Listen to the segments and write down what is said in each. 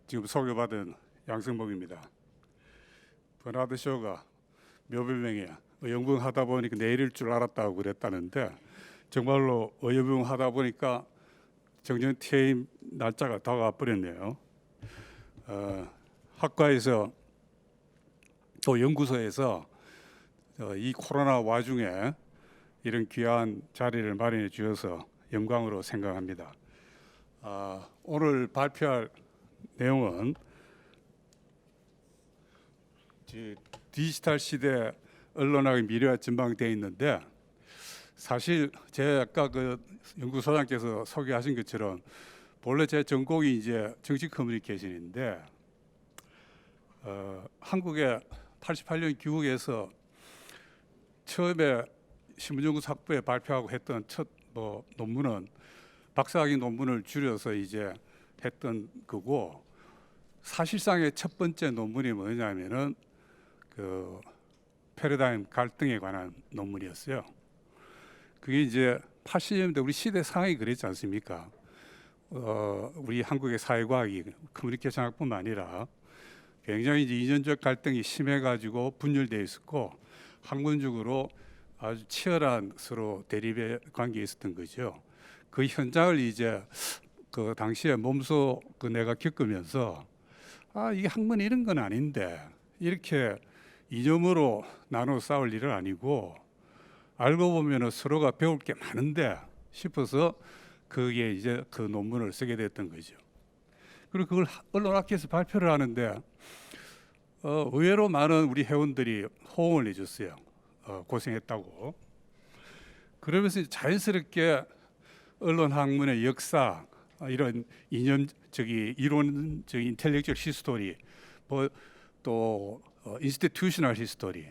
지금 소개받은 양승복입니다. 버나드 쇼가 묘별명에 어영부영하다 보니까 내일일 줄 알았다고 그랬다는데 정말로 어영부영하다 보니까 정년 퇴임 날짜가 다가와 버렸네요. 학과에서 또 연구소에서 이 코로나 와중에 이런 귀한 자리를 마련해 주셔서 영광으로 생각합니다. 오늘 발표할 내용은 디지털 시대 언론학의 미래와 전망되어 있는데, 사실 제 아까 그 연구소장께서 소개하신 것처럼 본래 제 전공이 이제 정치 커뮤니케이션인데 한국의 88년 기국에서 처음에 신문연구소 학부에 발표하고 했던 첫 논문은 박사학위 논문을 줄여서 이제 했던 거고, 사실상의 첫 번째 논문이 뭐냐면은 그 패러다임 갈등에 관한 논문이었어요. 그게 이제 80년대 우리 시대 상황이 그랬지 않습니까? 우리 한국의 사회과학이 커뮤니케이션학뿐만 아니라 굉장히 이제 이념적 갈등이 심해가지고 분열되어 있었고 학문적으로 아주 치열한 서로 대립의 관계에 있었던 거죠. 그 현장을 이제 그 당시에 몸소 그 내가 겪으면서 이게 학문이 이런 건 아닌데 이렇게 이념으로 나눠 싸울 일은 아니고 알고 보면은 서로가 배울 게 많은데 싶어서 그게 이제 그 논문을 쓰게 됐던 거죠. 그리고 그걸 언론학회에서 발표를 하는데 의외로 많은 우리 회원들이 호응을 해줬어요. 고생했다고. 그러면서 자연스럽게 언론학문의 역사, 이런 이념적인 이론적인 인텔렉츄얼 히스토리, 또 인스티튜셔널 히스토리,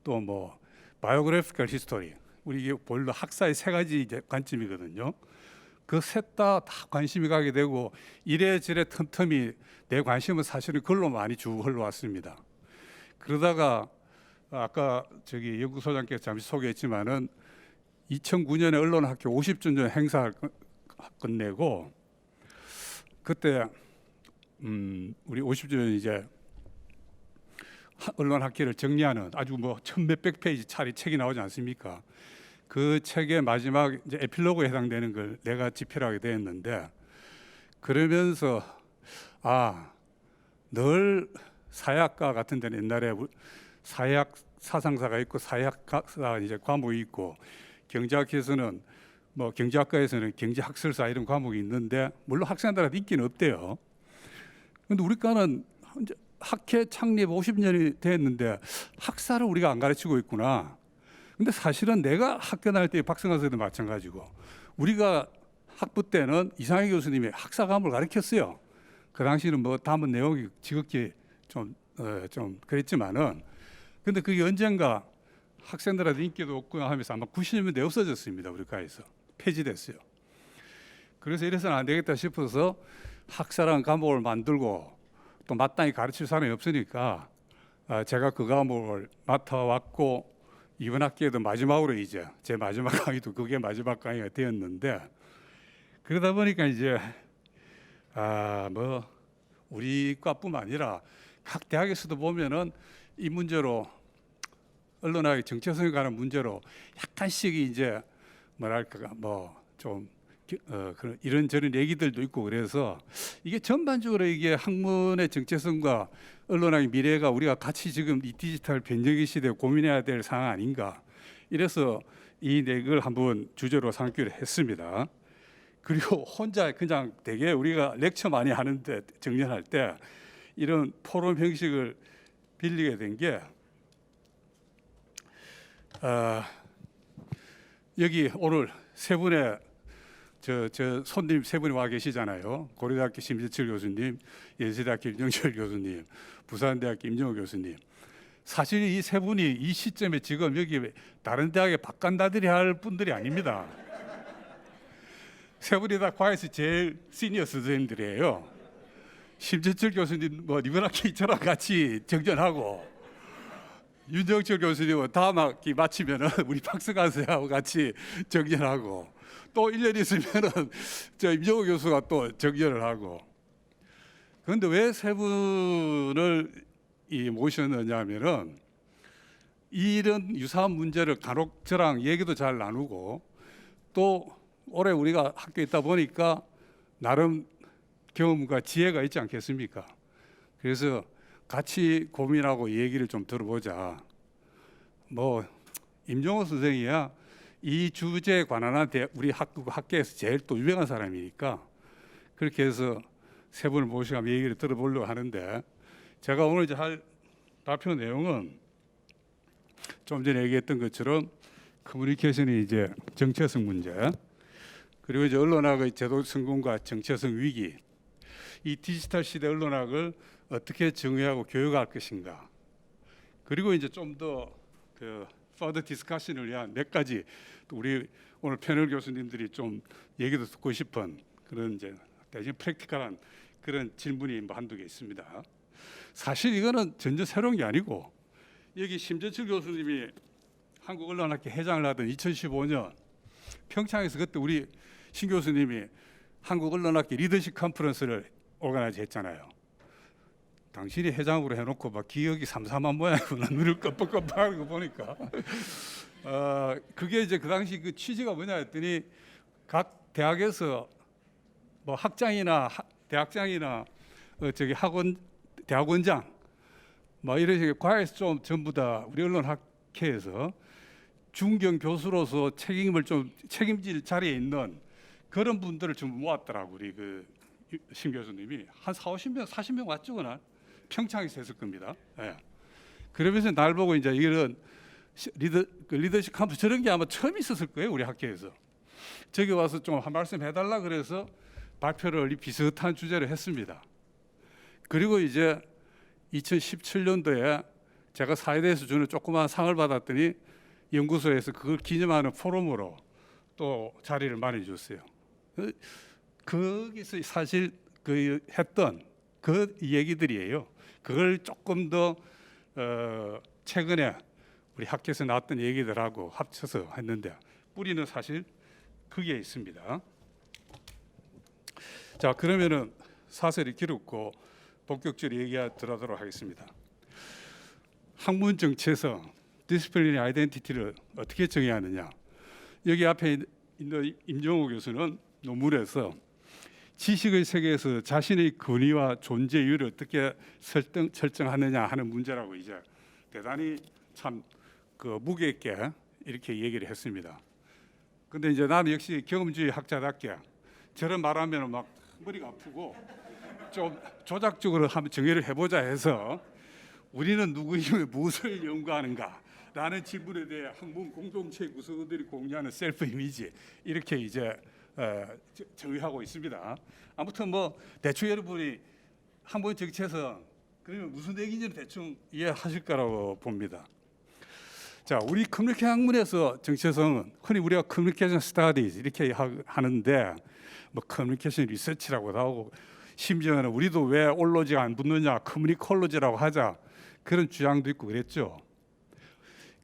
또 바이오그래피컬 히스토리, 우리 이게 본래 학사의 세 가지 이제 관점이거든요. 그 셋 다 관심이 가게 되고 이래저래 틈틈이 내 관심은 사실은 글로 많이 주고 흘러왔습니다. 그러다가 아까 연구소장께서 잠시 소개했지만은 2009년에 언론학회 50주년 행사를 끝내고 그때 우리 50주년 이제 언론학회를 정리하는 아주 천몇백 페이지 차리 책이 나오지 않습니까? 그 책의 마지막 이제 에필로그에 해당되는 걸 내가 집필하게 되었는데, 그러면서 늘 사회학과 같은 데는 옛날에 사회학 사상사가 있고 사회학사 이제 과목이 있고 경제학에서는 경제학과에서는 경제학설사 이런 과목이 있는데 물론 학생들한테 인기는 없대요. 그런데 우리 과는 학회 창립 50년이 됐는데 학사를 우리가 안 가르치고 있구나. 근데 사실은 내가 학교 다닐 때 박성환 선생도 마찬가지고 우리가 학부 때는 이상희 교수님이 학사 과목을 가르쳤어요. 그 당시는 담은 내용이 지극히 좀 그랬지만은 근데 그게 언젠가 학생들한테 인기도 없고 하면서 아마 90년대 없어졌습니다. 우리 과에서 폐지됐어요. 그래서 이래서는 안 되겠다 싶어서 학사라는 과목을 만들고 또 마땅히 가르칠 사람이 없으니까 제가 그 과목을 맡아왔고 이번 학기에도 마지막으로 이제 제 마지막 강의도 그게 마지막 강의가 되었는데, 그러다 보니까 이제 우리 과뿐만 아니라 각 대학에서도 보면은 이 문제로 언론학의 정체성에 관한 문제로 약간씩 이제 그런 이런저런 얘기들도 있고, 그래서 이게 전반적으로 이게 학문의 정체성과 언론학의 미래가 우리가 같이 지금 이 디지털 변경의 시대에 고민해야 될 상황 아닌가, 이래서 이 내용을 한번 주제로 삼기로 했습니다. 그리고 혼자 그냥 되게 우리가 렉처 많이 하는데 정리할 때 이런 토론 형식을 빌리게 된 게 여기 오늘 세 분의 손님 세 분이 와 계시잖아요. 고려대학교 심재철 교수님, 연세대학교 임정철 교수님, 부산대학교 임정호 교수님. 사실 이 세 분이 이 시점에 지금 여기 다른 대학에 박간다들이 할 분들이 아닙니다. 세 분이 다 과에서 제일 시니어 선생님들이에요. 심재철 교수님 이번 학기 저랑 같이 정전하고, 윤정철 교수님은 다음 학기 마치면은 우리 박승환 선생하고 같이 정전하고, 또 1년 있으면은 임정호 교수가 또 정전을 하고, 그런데 왜 세 분을 모셨느냐면은 이런 유사한 문제를 간혹 저랑 얘기도 잘 나누고 또 올해 우리가 학교에 있다 보니까 나름 경험과 지혜가 있지 않겠습니까? 그래서 같이 고민하고 얘기를 좀 들어보자. 뭐 임종호 선생이야 이 주제에 관한 우리 학계에서 제일 또 유명한 사람이니까 그렇게 해서 세 분을 모시고 얘기를 들어보려고 하는데 제가 오늘 이제 할 발표 내용은 좀 전에 얘기했던 것처럼 커뮤니케이션이 이제 정체성 문제 그리고 이제 언론학의 제도 성공과 정체성 위기 이 디지털 시대 언론학을 어떻게 정의하고 교육할 것인가 그리고 이제 좀 더 그 further discussion을 위한 몇 가지 또 우리 오늘 패널 교수님들이 좀 얘기도 듣고 싶은 그런 이제 대신 프랙티컬한 그런 질문이 뭐 한두 개 있습니다. 사실 이거는 전혀 새로운 게 아니고 여기 심재철 교수님이 한국언론학회 회장을 하던 2015년 평창에서 그때 우리 신 교수님이 한국언론학회 리더십 컨퍼런스를 오가나이즈 했잖아요. 당신이 회장으로 해놓고 막 기억이 삼삼한 모양이구나 눈을 껌뻑껌뻑하는 거 보니까 그게 이제 그 당시 그 취지가 뭐냐 했더니 각 대학에서 뭐 학장이나 대학장이나 저기 학원 대학원장 뭐 이런 식의 과에서 좀 전부 다 우리 언론학회에서 중견 교수로서 책임을 좀 책임질 자리에 있는 그런 분들을 좀 모았더라고 우리 그 신 교수님이 한 40명 40명 왔죠 그날 평창에서 했을 겁니다. 예. 그러면서 날 보고 이제 이런 리더십 캠프 저런 게 아마 처음 있었을 거예요 우리 학교에서. 저기 와서 좀 한 말씀 해달라 그래서 발표를 이 비슷한 주제로 했습니다. 그리고 이제 2017년도에 제가 사회대에서 주는 조그마한 상을 받았더니 연구소에서 그걸 기념하는 포럼으로 또 자리를 마련해 줬어요. 거기서 사실 그 했던 그 얘기들이에요. 그걸 조금 더 최근에 우리 학교에서 나왔던 얘기들하고 합쳐서 했는데 뿌리는 사실 거기에 있습니다. 자 그러면은 사설이 길었고 본격적으로 얘기 들어가도록 하겠습니다. 학문 정체성, 디스플리니 아이덴티티를 어떻게 정의하느냐? 여기 앞에 있는 임종호 교수는 논문에서 지식의 세계에서 자신의 권위와 존재 이유를 어떻게 설정하느냐 하는 문제라고 이제 대단히 참 그 무게 있게 이렇게 얘기를 했습니다. 근데 이제 나는 역시 경험주의 학자답게 저런 말하면 막 머리가 아프고 좀 조작적으로 한번 정의를 해보자 해서 우리는 누구이며 무엇을 연구하는가라는 질문에 대해 학문 공동체 구성원들이 공유하는 셀프 이미지 이렇게 이제 정의하고 있습니다. 아무튼 뭐 대충 여러분이 학문 정체성 그러면 무슨 얘기인지 대충 이해하실 거라고 봅니다. 자, 우리 커뮤니케이션 학문에서 정체성은 흔히 우리가 커뮤니케이션 스터디즈 이렇게 하는데 뭐 커뮤니케이션 리서치라고도 하고 심지어는 우리도 왜 올로지가 안 붙느냐 커뮤니콜로지라고 하자 그런 주장도 있고 그랬죠.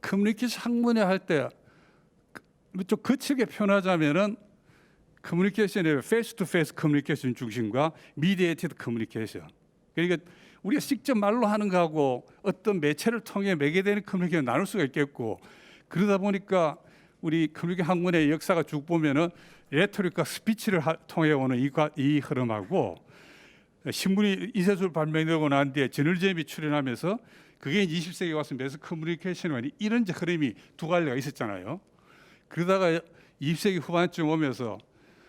커뮤니케이션 학문에 할 때 좀 거칠게 표현하자면은 커뮤니케이션의 페이스 투 페이스 커뮤니케이션 중심과 미디에이티드 커뮤니케이션. 그러니까 우리가 직접 말로 하는 거하고 어떤 매체를 통해 매개되는 커뮤니케이션 나눌 수가 있겠고 그러다 보니까 우리 커뮤니케이션 학문의 역사가 쭉 보면은 레토릭과 스피치를 통해 오는 이 흐름하고 신문이 이세술 발명되고 난 뒤에 저널리즘이 출현하면서 그게 20세기 와서 매스 커뮤니케이션이 이런 흐름이 두 갈래가 있었잖아요. 그러다가 20세기 후반쯤 오면서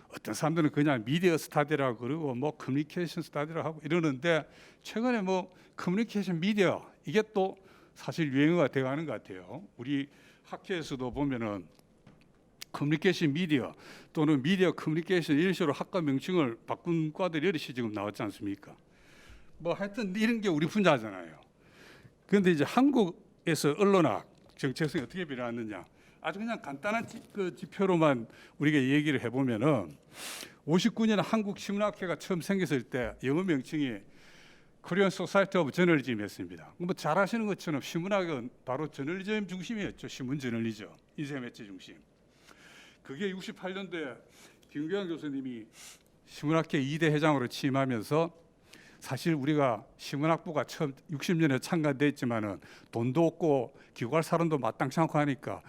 어떤 사람들은 그냥 미디어 스타디라고 그러고 뭐 커뮤니케이션 스타디라고 하고 이러는데 최근에 뭐 커뮤니케이션 미디어 이게 또 사실 유행어가 되어가는 것 같아요. 우리 학회에서도 보면은 커뮤니케이션 미디어 또는 미디어 커뮤니케이션 이런 식으로 학과 명칭을 바꾼 과들이 여럿이 지금 나왔지 않습니까? 뭐 하여튼 이런 게 우리 분야잖아요. 그런데 이제 한국에서 언론학 정체성이 어떻게 변화했느냐? 아주 그냥 간단한 그 지표로만 우리가 얘기를 해보면은 59년 한국 신문학회가 처음 생겼을 때 영어 명칭이 Korean Society of Journalism이었습니다. 뭐 잘 아시는 것처럼 신문학은 바로 저널리즘 중심이었죠. 신문 저널리즘, 인쇄 매체 중심. 그게 68년도에 김규환 교수님이 신문학회 2대 회장으로 취임하면서 사실 우리가 신문학부가 처음 60년에 창간됐지만은 돈도 없고 기고할 사람도 마땅치 않고 하니까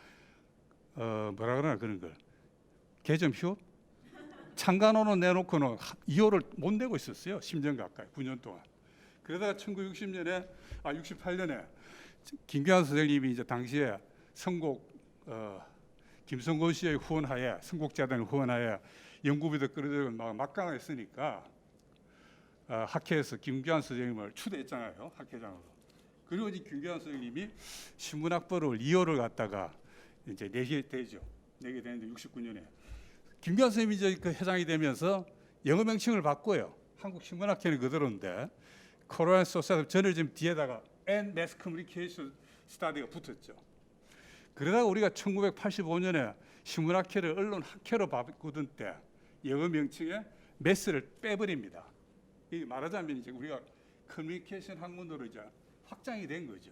뭐라 그러나 그런 걸 개점휴 창간호는 내놓고는 2호를 못 내고 있었어요. 10년 가까이 9년 동안. 그러다가 68년에 김규환 선생님이 이제 당시에 선곡 김성곤 씨의 후원하에 선곡자단의 후원하에 연구비도 끌어들이고 막강했으니까 학회에서 김규환 선생님을 추대했잖아요. 학회장으로. 그리고 이제 김규환 선생님이 신문학부를 2호를 갖다가 이제 내게 되죠. 내게 되는데 69년에 김규환 선생님이 이제 그 회장이 되면서 영어 명칭을 바꿔요. 한국 신문학회는 그대로인데 코리안 소사이티 저를 지금 뒤에다가 and mass communication study가 붙었죠. 그러다가 우리가 1985년에 신문학회를 언론학회로 바꾸던 때 영어 명칭에 매스를 빼버립니다. 이 말하자면 이제 우리가 커뮤니케이션 학문으로 이제 확장이 된 거죠.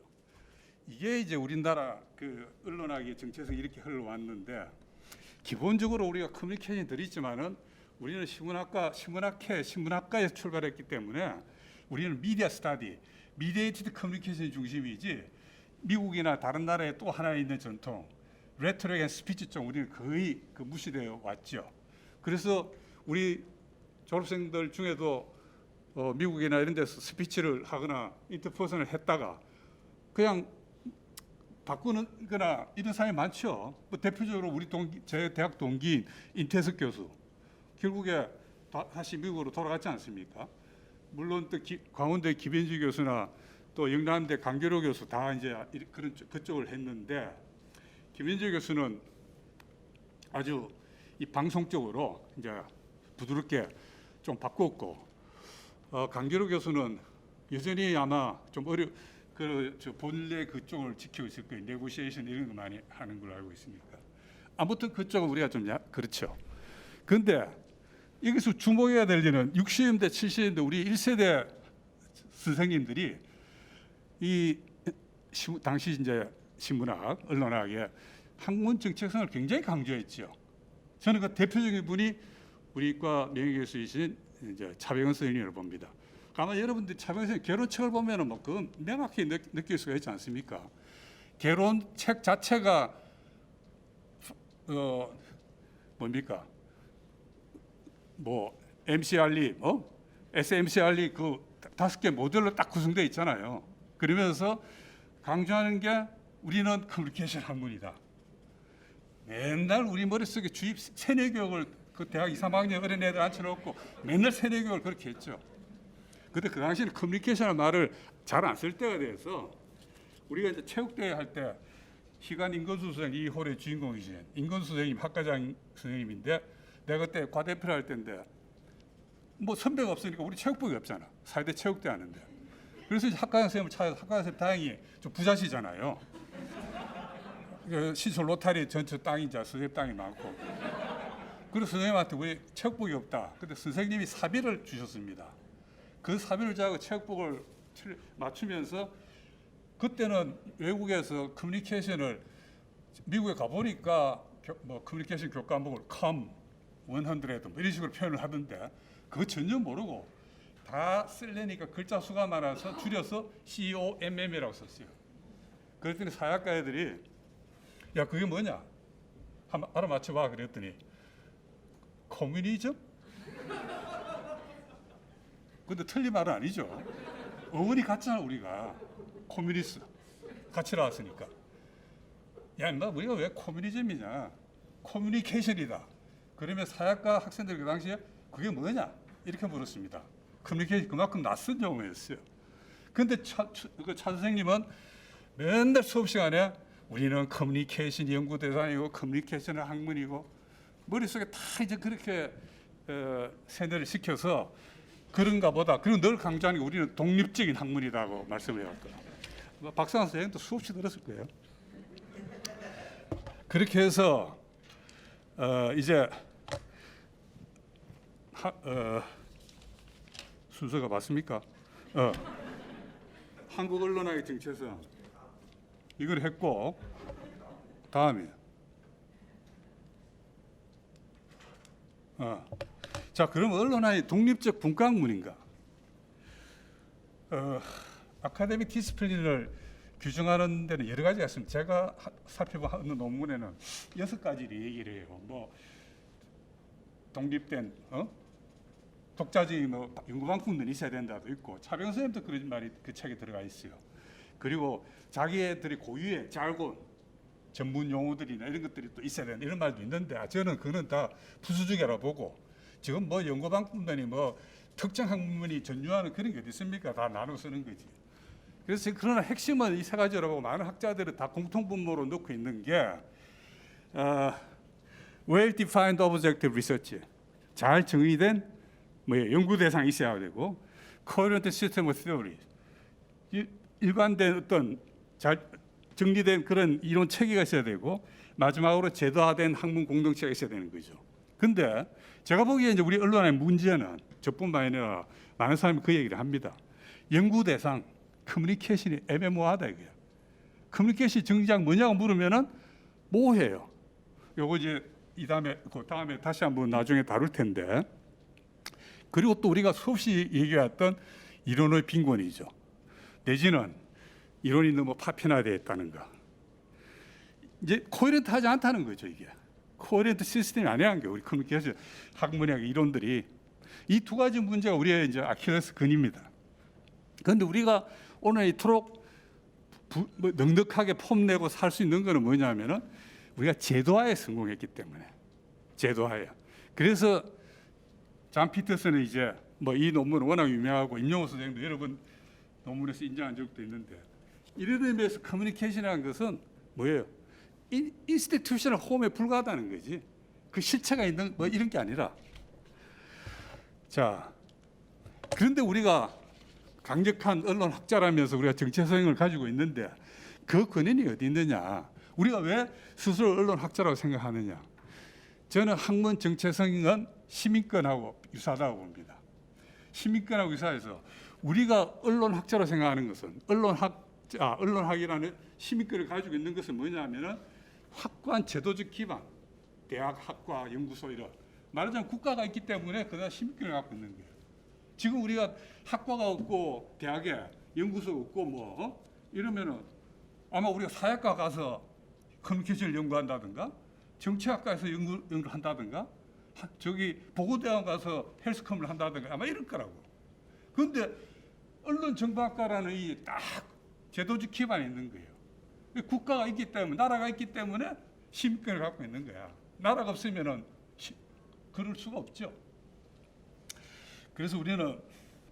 이게 이제 우리나라 그 언론학의 정체성이 이렇게 흘러왔는데 기본적으로 우리가 커뮤니케이션이 들있지만은 우리는 신문학과에서 출발했기 때문에 우리는 미디어 스타디, 미디에이티드 커뮤니케이션이 중심이지 미국이나 다른 나라에 또 하나 있는 전통 레토릭 앤 스피치 쪽 우리는 거의 그 무시되어 왔죠. 그래서 우리 졸업생들 중에도 미국이나 이런 데서 스피치를 하거나 인터퍼슨을 했다가 그냥 바꾸거나 이런 사람이 많죠. 뭐 대표적으로 우리 제 대학 동기인 인태석 교수 결국에 다시 미국으로 돌아갔지 않습니까? 물론 또 광운대 김현주 교수나 또 영남대 강교로 교수 다 이제 그런 그쪽을 했는데 김현주 교수는 아주 이 방송적으로 이제 부드럽게 좀 바꿨고 강교로 교수는 여전히 아마 좀 본래 그쪽을 지키고 있을 거예요. 네고시에이션 이런 거 많이 하는 걸로 알고 있으니까. 아무튼 그쪽은 우리가 좀 그렇죠. 그런데 여기서 주목해야 될 일은 60년대, 70년대 우리 1세대 선생님들이 이 당시 이제 신문학, 언론학의 학문 정체성을 굉장히 강조했죠. 저는 그 대표적인 분이 우리과 명예교수이신 이제 차병원 선생님을 봅니다. 아마 여러분들 차병원 선생님 개론책을 보면은 뭐 그건 명확히 느낄 수가 있지 않습니까? 개론책 자체가 뭡니까? 뭐 MCR리, SMCR리 그 5개 모듈로 딱 구성되어 있잖아요. 그러면서 강조하는 게 우리는 커뮤니케이션 학문이다. 맨날 우리 머릿속에 주입 세뇌 교육을 그 대학 2, 3학년 어린 애들 앉혀놓고 맨날 세뇌 교육을 그렇게 했죠. 근데 그 당시에는 커뮤니케이션의 말을 잘 안 쓸 때가 돼서 우리가 이제 체육대회 할 때 희관 인건수 선생님 이 홀의 주인공이신 인건수 선생님 학과장 선생님인데 내가 그때 과대표를 할 때인데 뭐 선배가 없으니까 우리 체육복이 없잖아. 사회대 체육대 하는데. 그래서 이제 학과장 선생님을 찾아서 학과장 선생님 다행히 좀 부자시잖아요. 신촌 로타리 전체 땅이 이제 선생님 땅이 많고. 그래서 선생님한테 왜 체육복이 없다. 근데 선생님이 사비를 주셨습니다. 그 사비를 자고 체육복을 맞추면서 그때는 외국에서 커뮤니케이션을 미국에 가보니까 뭐 커뮤니케이션 교과목을 COM 100 뭐 이런 식으로 표현을 하던데 그거 전혀 모르고 다 쓰려니까 글자 수가 많아서 줄여서 COMM이라고 썼어요. 그랬더니 사학과 애들이 야 그게 뭐냐? 한번 알아맞혀봐 그랬더니 커뮤니즘? 근데 틀린 말은 아니죠. 어원이 같잖아 우리가. 커뮤니스트 같이 나왔으니까. 야 인마 우리가 왜 커뮤니즘이냐? 커뮤니케이션이다. 그러면 사학과 학생들 그 당시에 그게 뭐냐? 이렇게 물었습니다. 커뮤니케이션 그만큼 낯선 용어였어요. 근데 차 선생님은 맨날 수업 시간에 우리는 커뮤니케이션 연구 대상이고 커뮤니케이션의 학문이고 머릿속에 다 이제 그렇게 세뇌를 시켜서 그런가 보다. 그리고 늘 강조하는 게 우리는 독립적인 학문이라고 말씀을 해왔거든요. 박상환 선생님도 수없이 들었을 거예요. 그렇게 해서 이제 순서가 맞습니까? 한국 언론학의 정체성 이걸 했고 다음에 자 그럼 언론학의 독립적 분과학문인가? 아카데믹 디스플린을 규정하는 데는 여러 가지가 있습니다. 제가 살펴본 논문에는 6가지를 얘기를 해요. 뭐 독립된 독자적인 뭐 연구방법론이 있어야 된다도 있고, 차병 선생님도 그런 말이 그 책에 들어가 있어요. 그리고 자기들이 고유의 자본, 전문 용어들이나 이런 것들이 또 있어야 된다 이런 말도 있는데, 저는 그는 다 부수적이라 보고, 지금 뭐 연구방법론이 뭐 특정 학문이 전유하는 그런 게 어디 있습니까? 다 나눠 쓰는 거지. 그래서 그러나 핵심은 이 세 가지라고 보고, 많은 학자들은 다 공통분모로 놓고 있는 게 well-defined objective research, 잘 정의된 연구 대상이 있어야 되고, coherent system of theory, 일관된 어떤 잘 정리된 그런 이론 체계가 있어야 되고, 마지막으로 제도화된 학문 공동체가 있어야 되는 거죠. 근데 제가 보기에 이제 우리 언론의 문제는 저뿐만 아니라 많은 사람이 그 얘기를 합니다. 연구 대상, 커뮤니케이션이 애매모호하다 이거예요. 커뮤니케이션 정작 뭐냐고 물으면은 뭐해요. 요거 이제 이 다음에 다시 한번 나중에 다룰 텐데. 그리고 또 우리가 수없이 얘기했던 이론의 빈곤이죠. 내지는 이론이 너무 파편화되어 있다는가. 이제 코헤런트하지 않다는 거죠. 이게 코헤런트 시스템이 아니라는 게 우리 커뮤니케이션 학문의 이론들이, 이 두 가지 문제가 우리의 이제 아킬레스 건입니다. 그런데 우리가 오늘 이토록 넉넉하게 폼내고 살 수 있는 것은 뭐냐면은 우리가 제도화에 성공했기 때문에. 제도화예요. 그래서 잔 피터슨은 이제 뭐 이 논문은 워낙 유명하고 임용호 선생님도 여러 번 논문에서 인정한 적도 있는데, 이런 의미에서 커뮤니케이션이라는 것은 뭐예요? 인스티튜셔널 홈에 불과하다는 거지. 그 실체가 있는 뭐 이런 게 아니라. 자, 그런데 우리가 강력한 언론 학자라면서 우리가 정체성을 가지고 있는데 그 근원이 어디 있느냐? 우리가 왜 스스로 언론 학자라고 생각하느냐? 저는 학문 정체성은 시민권하고 유사하다고 봅니다. 시민권하고 유사해서 우리가 언론 학자로 생각하는 것은 언론학이라는 시민권을 가지고 있는 것은 뭐냐면은 확고한 제도적 기반, 대학, 학과, 연구소 이런, 말하자면 국가가 있기 때문에 그다 시민권을 갖고 있는 거예요. 지금 우리가 학과가 없고 대학에 연구소 없고 뭐 이러면은 아마 우리가 사회과 가서 커뮤니케이션을 연구한다든가, 정치학과에서 연구를 한다든가, 저기 보건대학 가서 헬스컴을 한다든가 아마 이럴 거라고. 그런데 언론 정보학과라는 이 딱 제도적 기반이 있는 거예요. 국가가 있기 때문에, 나라가 있기 때문에 시민권을 갖고 있는 거야. 나라가 없으면은 그럴 수가 없죠. 그래서 우리는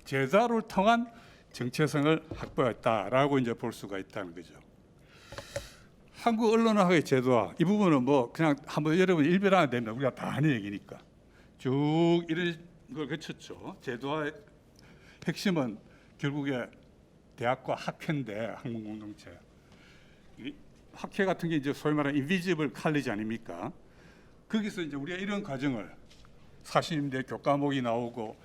제도를 통한 정체성을 확보했다라고 이제 볼 수가 있다는 거죠. 한국 언론학의 제도화, 이 부분은 뭐 그냥 한번 여러분 일별하면 됩니다. 우리가 다 아는 얘기니까. 쭉 이런 걸 거쳤죠. 제도화의 핵심은 결국에 대학과 학회인데, 학문 공동체. 학회 같은 게 이제 소위 말하는 인비지블 칼리지 아닙니까? 거기서 이제 우리가 이런 과정을 40년대 교과목이 나오고,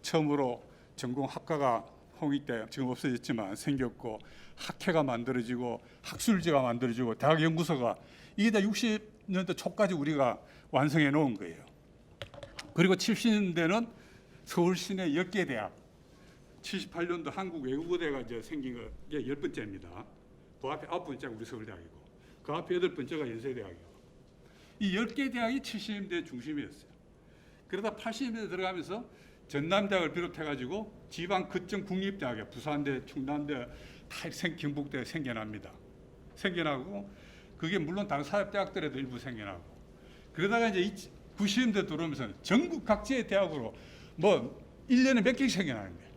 처음으로 전공 학과가 홍익 때 지금 없어졌지만 생겼고, 학회가 만들어지고, 학술지가 만들어지고, 대학 연구소가, 이게 다 60년대 초까지 우리가 완성해 놓은 거예요. 그리고 70년대는 서울 시내 10개 대학, 78년도 한국 외국어대가 이제 생긴 게 10번째입니다. 그 앞에 9번째가 우리 서울대학이고, 그 앞에 8번째가 연세대학이고, 이 10개 대학이 70년대 중심이었어요. 그러다 80년대 들어가면서 전남대학을 비롯해가지고 지방 거점 국립대학에 부산대, 충남대, 경북대 생겨납니다. 생겨나고, 그게 물론 다른 사립대학들에도 일부 생겨나고, 그러다가 이제 90년대 들어오면서 전국 각지의 대학으로 뭐 1년에 몇 개씩 생겨나는 거예요.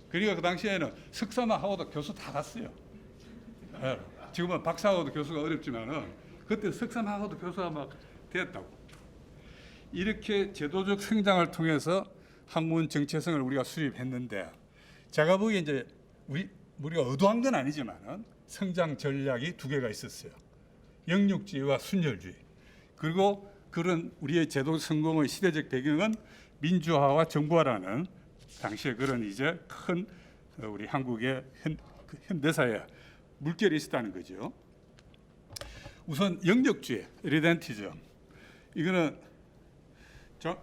그러니까 그 당시에는 석사만 하고도 교수 다 갔어요. 지금은 박사하고도 교수가 어렵지만은 그때 석사만 하고도 교수가 막 됐다고. 이렇게 제도적 성장을 통해서 학문 정체성을 우리가 수립했는데, 제가 보기에 이제 우리가 의도한 건 아니지만은 성장 전략이 두 개가 있었어요. 영육주의와 순혈주의. 그리고 그런 우리의 제도 성공의 시대적 배경은 민주화와 정부화라는 당시에 그런 이제 큰 우리 한국의 현대사의 물결이 있었다는 거죠. 우선 영역주의, 리덴티즘. 이거는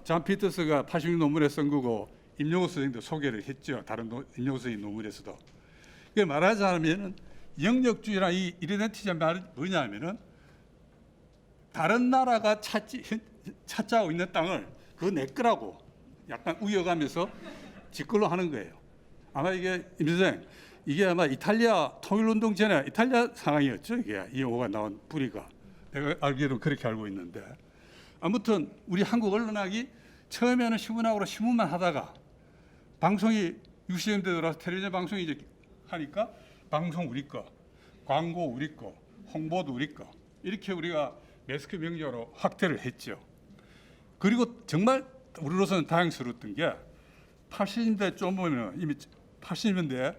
잔 피터스가 86 논문에 쓴 거고, 임용호 선생님도 소개를 했죠. 다른 임용호 선생님 논문에서도. 이게 말하자면은 영역주의란 이 이데넌티티가 뭐냐면은 다른 나라가 차지하고 있는 땅을 그거 내 거라고 약간 우겨가면서 짓걸로 하는 거예요. 아마 이게 임 선생 이게 아마 이탈리아 통일운동 전에 이탈리아 상황이었죠. 이게 이 용어가 나온 뿌리가 내가 알기로는 그렇게 알고 있는데 아무튼 우리 한국 언론학이 처음에는 신문학으로 신문만 하다가 방송이 60년대 들어서 텔레비전 방송이 이제 하니까 방송 우리 거, 광고 우리 거, 홍보도 우리 거 이렇게 우리가 매스컴 명령으로 확대를 했죠. 그리고 정말 우리로서는 다행스러웠던 게 80년대 좀 보면 이미 80년대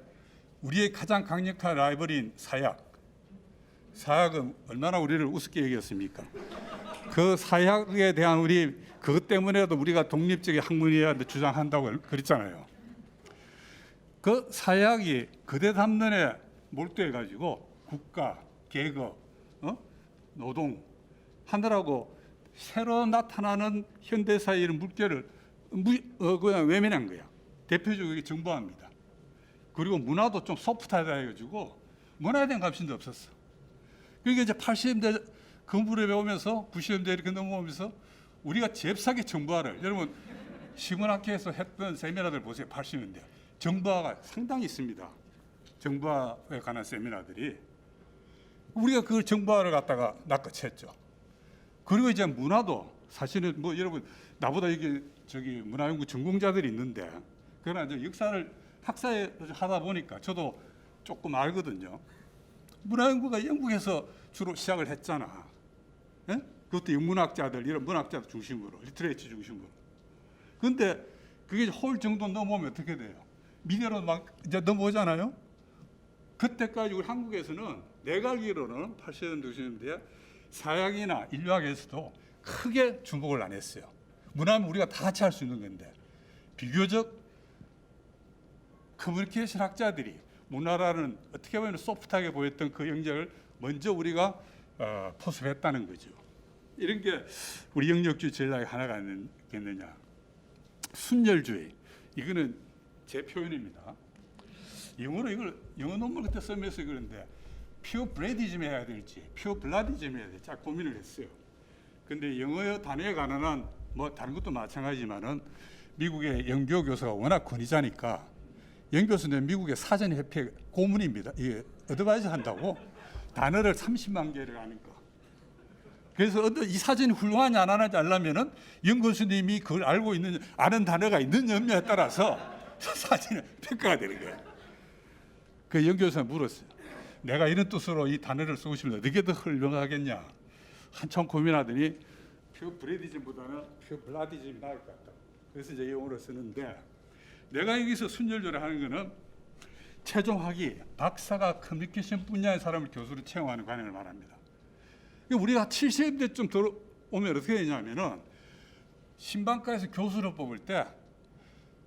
우리의 가장 강력한 라이벌인 사약은 얼마나 우리를 우습게 여겼습니까? 그 사약에 대한 우리 그것 때문에도 우리가 독립적인 학문이야 주장한다고 그랬잖아요. 그 사약이 그대 담론에 몰두해 가지고 국가, 계급, 노동 하느라고 새로 나타나는 현대사의 이런 물결을 그냥 외면한 거야. 대표적으로 정보화입니다. 그리고 문화도 좀 소프트하다 해가지고 문화에 대한 관심도 없었어. 그러니까 이제 80년대 건물에 배우면서 90년대 이렇게 넘어오면서 우리가 잽싸게 정보화를 여러분 시문학회에서 했던 세미나들 보세요. 80년대 정보화가 상당히 있습니다. 정보화에 관한 세미나들이 우리가 그 정보화를 갖다가 낚아챘죠. 그리고 이제 문화도 사실은 뭐 여러분 나보다 이게 저기 문화연구 전공자들이 있는데 그러나 이제 역사를 학사에 하다 보니까 저도 조금 알거든요. 문화연구가 영국에서 주로 시작을 했잖아. 예? 그것도 영문학자들 이런 문학자들 중심으로 리터레이처 중심으로. 그런데 그게 홀 정도 넘어오면 어떻게 돼요? 미디어로 막 이제 넘어오잖아요. 그때까지 우리 한국에서는 내가 알기로는 80년대 90년대에 사학이나 인류학에서도 크게 주목을 안 했어요. 문화는 우리가 다 같이 할 수 있는 건데 비교적 커뮤니케이션 학자들이 문화라는 어떻게 보면 소프트하게 보였던 그 영역을 먼저 우리가 포섭했다는 거죠. 이런 게 우리 영역주의 전략의 하나가 아니겠느냐. 순혈주의 이거는 제 표현입니다. 영어로 이걸 영어 논문 그때 쓰면서 그런데 퓨어 브레디즘 해야 될지 퓨어 블라디즘 해야 될지 고민을 했어요. 근데 영어 단어에 관한 뭐 다른 것도 마찬가지지만은 미국의 영교 교수가 워낙 권위자니까 영 교수는 미국의 사전협회 고문입니다. 이게 어드바이저 한다고 단어를 30만 개를 아니까. 그래서 이 사전이 훌륭하냐 안 하는지 알려면은 영 교수님이 그걸 알고 있는 아는 단어가 있는 없냐에 따라서 사전이 평가가 되는 거예요. 그 영 교수가 물었어요. 내가 이런 뜻으로 이 단어를 쓰고 싶은데 어떻게 더 훌륭하겠냐. 한참 고민하더니 퓨어 브레디즘보다는 퓨어 블라디즘이 나을 것 같다. 그래서 이제 영어로 쓰는데 내가 여기서 순혈조를 하는 거는 최종학이 박사가 커뮤니케이션 분야의 사람을 교수로 채용하는 관행을 말합니다. 우리가 70대쯤 들어오면 어떻게 되냐면은 신방과에서 교수를 뽑을 때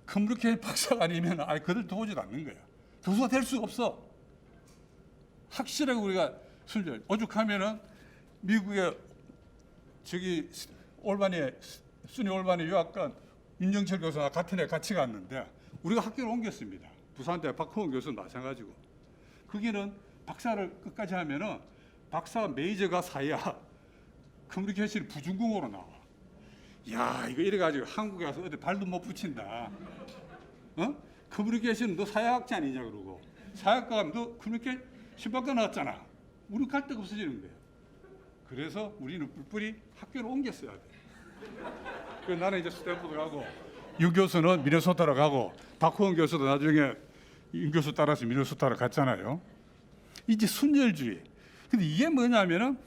커뮤니케이션 박사가 아니면 아예 그들 도우지도 않는 거야. 교수가 될 수가 없어. 확실하게 우리가 순혈. 오죽하면은 미국의 저기 순위 올바니 유학관 윤정철 교수와 같은 애 같이 갔는데 우리가 학교를 옮겼습니다. 부산대 박홍원 교수는 마찬가지고. 거기는 박사를 끝까지 하면은 박사 메이저가 사야 커뮤니케이션이 부준공으로 나와. 야 이거 이래가지고 한국에 가서 어디 발도 못 붙인다. 커뮤니케이션 너 사회학자 아니냐 그러고 사회학과 가면 너 커뮤니케이션 신박과 나왔잖아. 우리 갈 데가 없어지는 거예요. 그래서 우리는 뿔뿔이 학교를 옮겼어야 돼. 그래서 나는 이제 스탠포드 가고 유 교수는 미네소타로 가고 박호원 교수도 나중에 윤 교수 따라서 미네소타로 갔잖아요. 이제 순혈주의. 근데 이게 뭐냐면은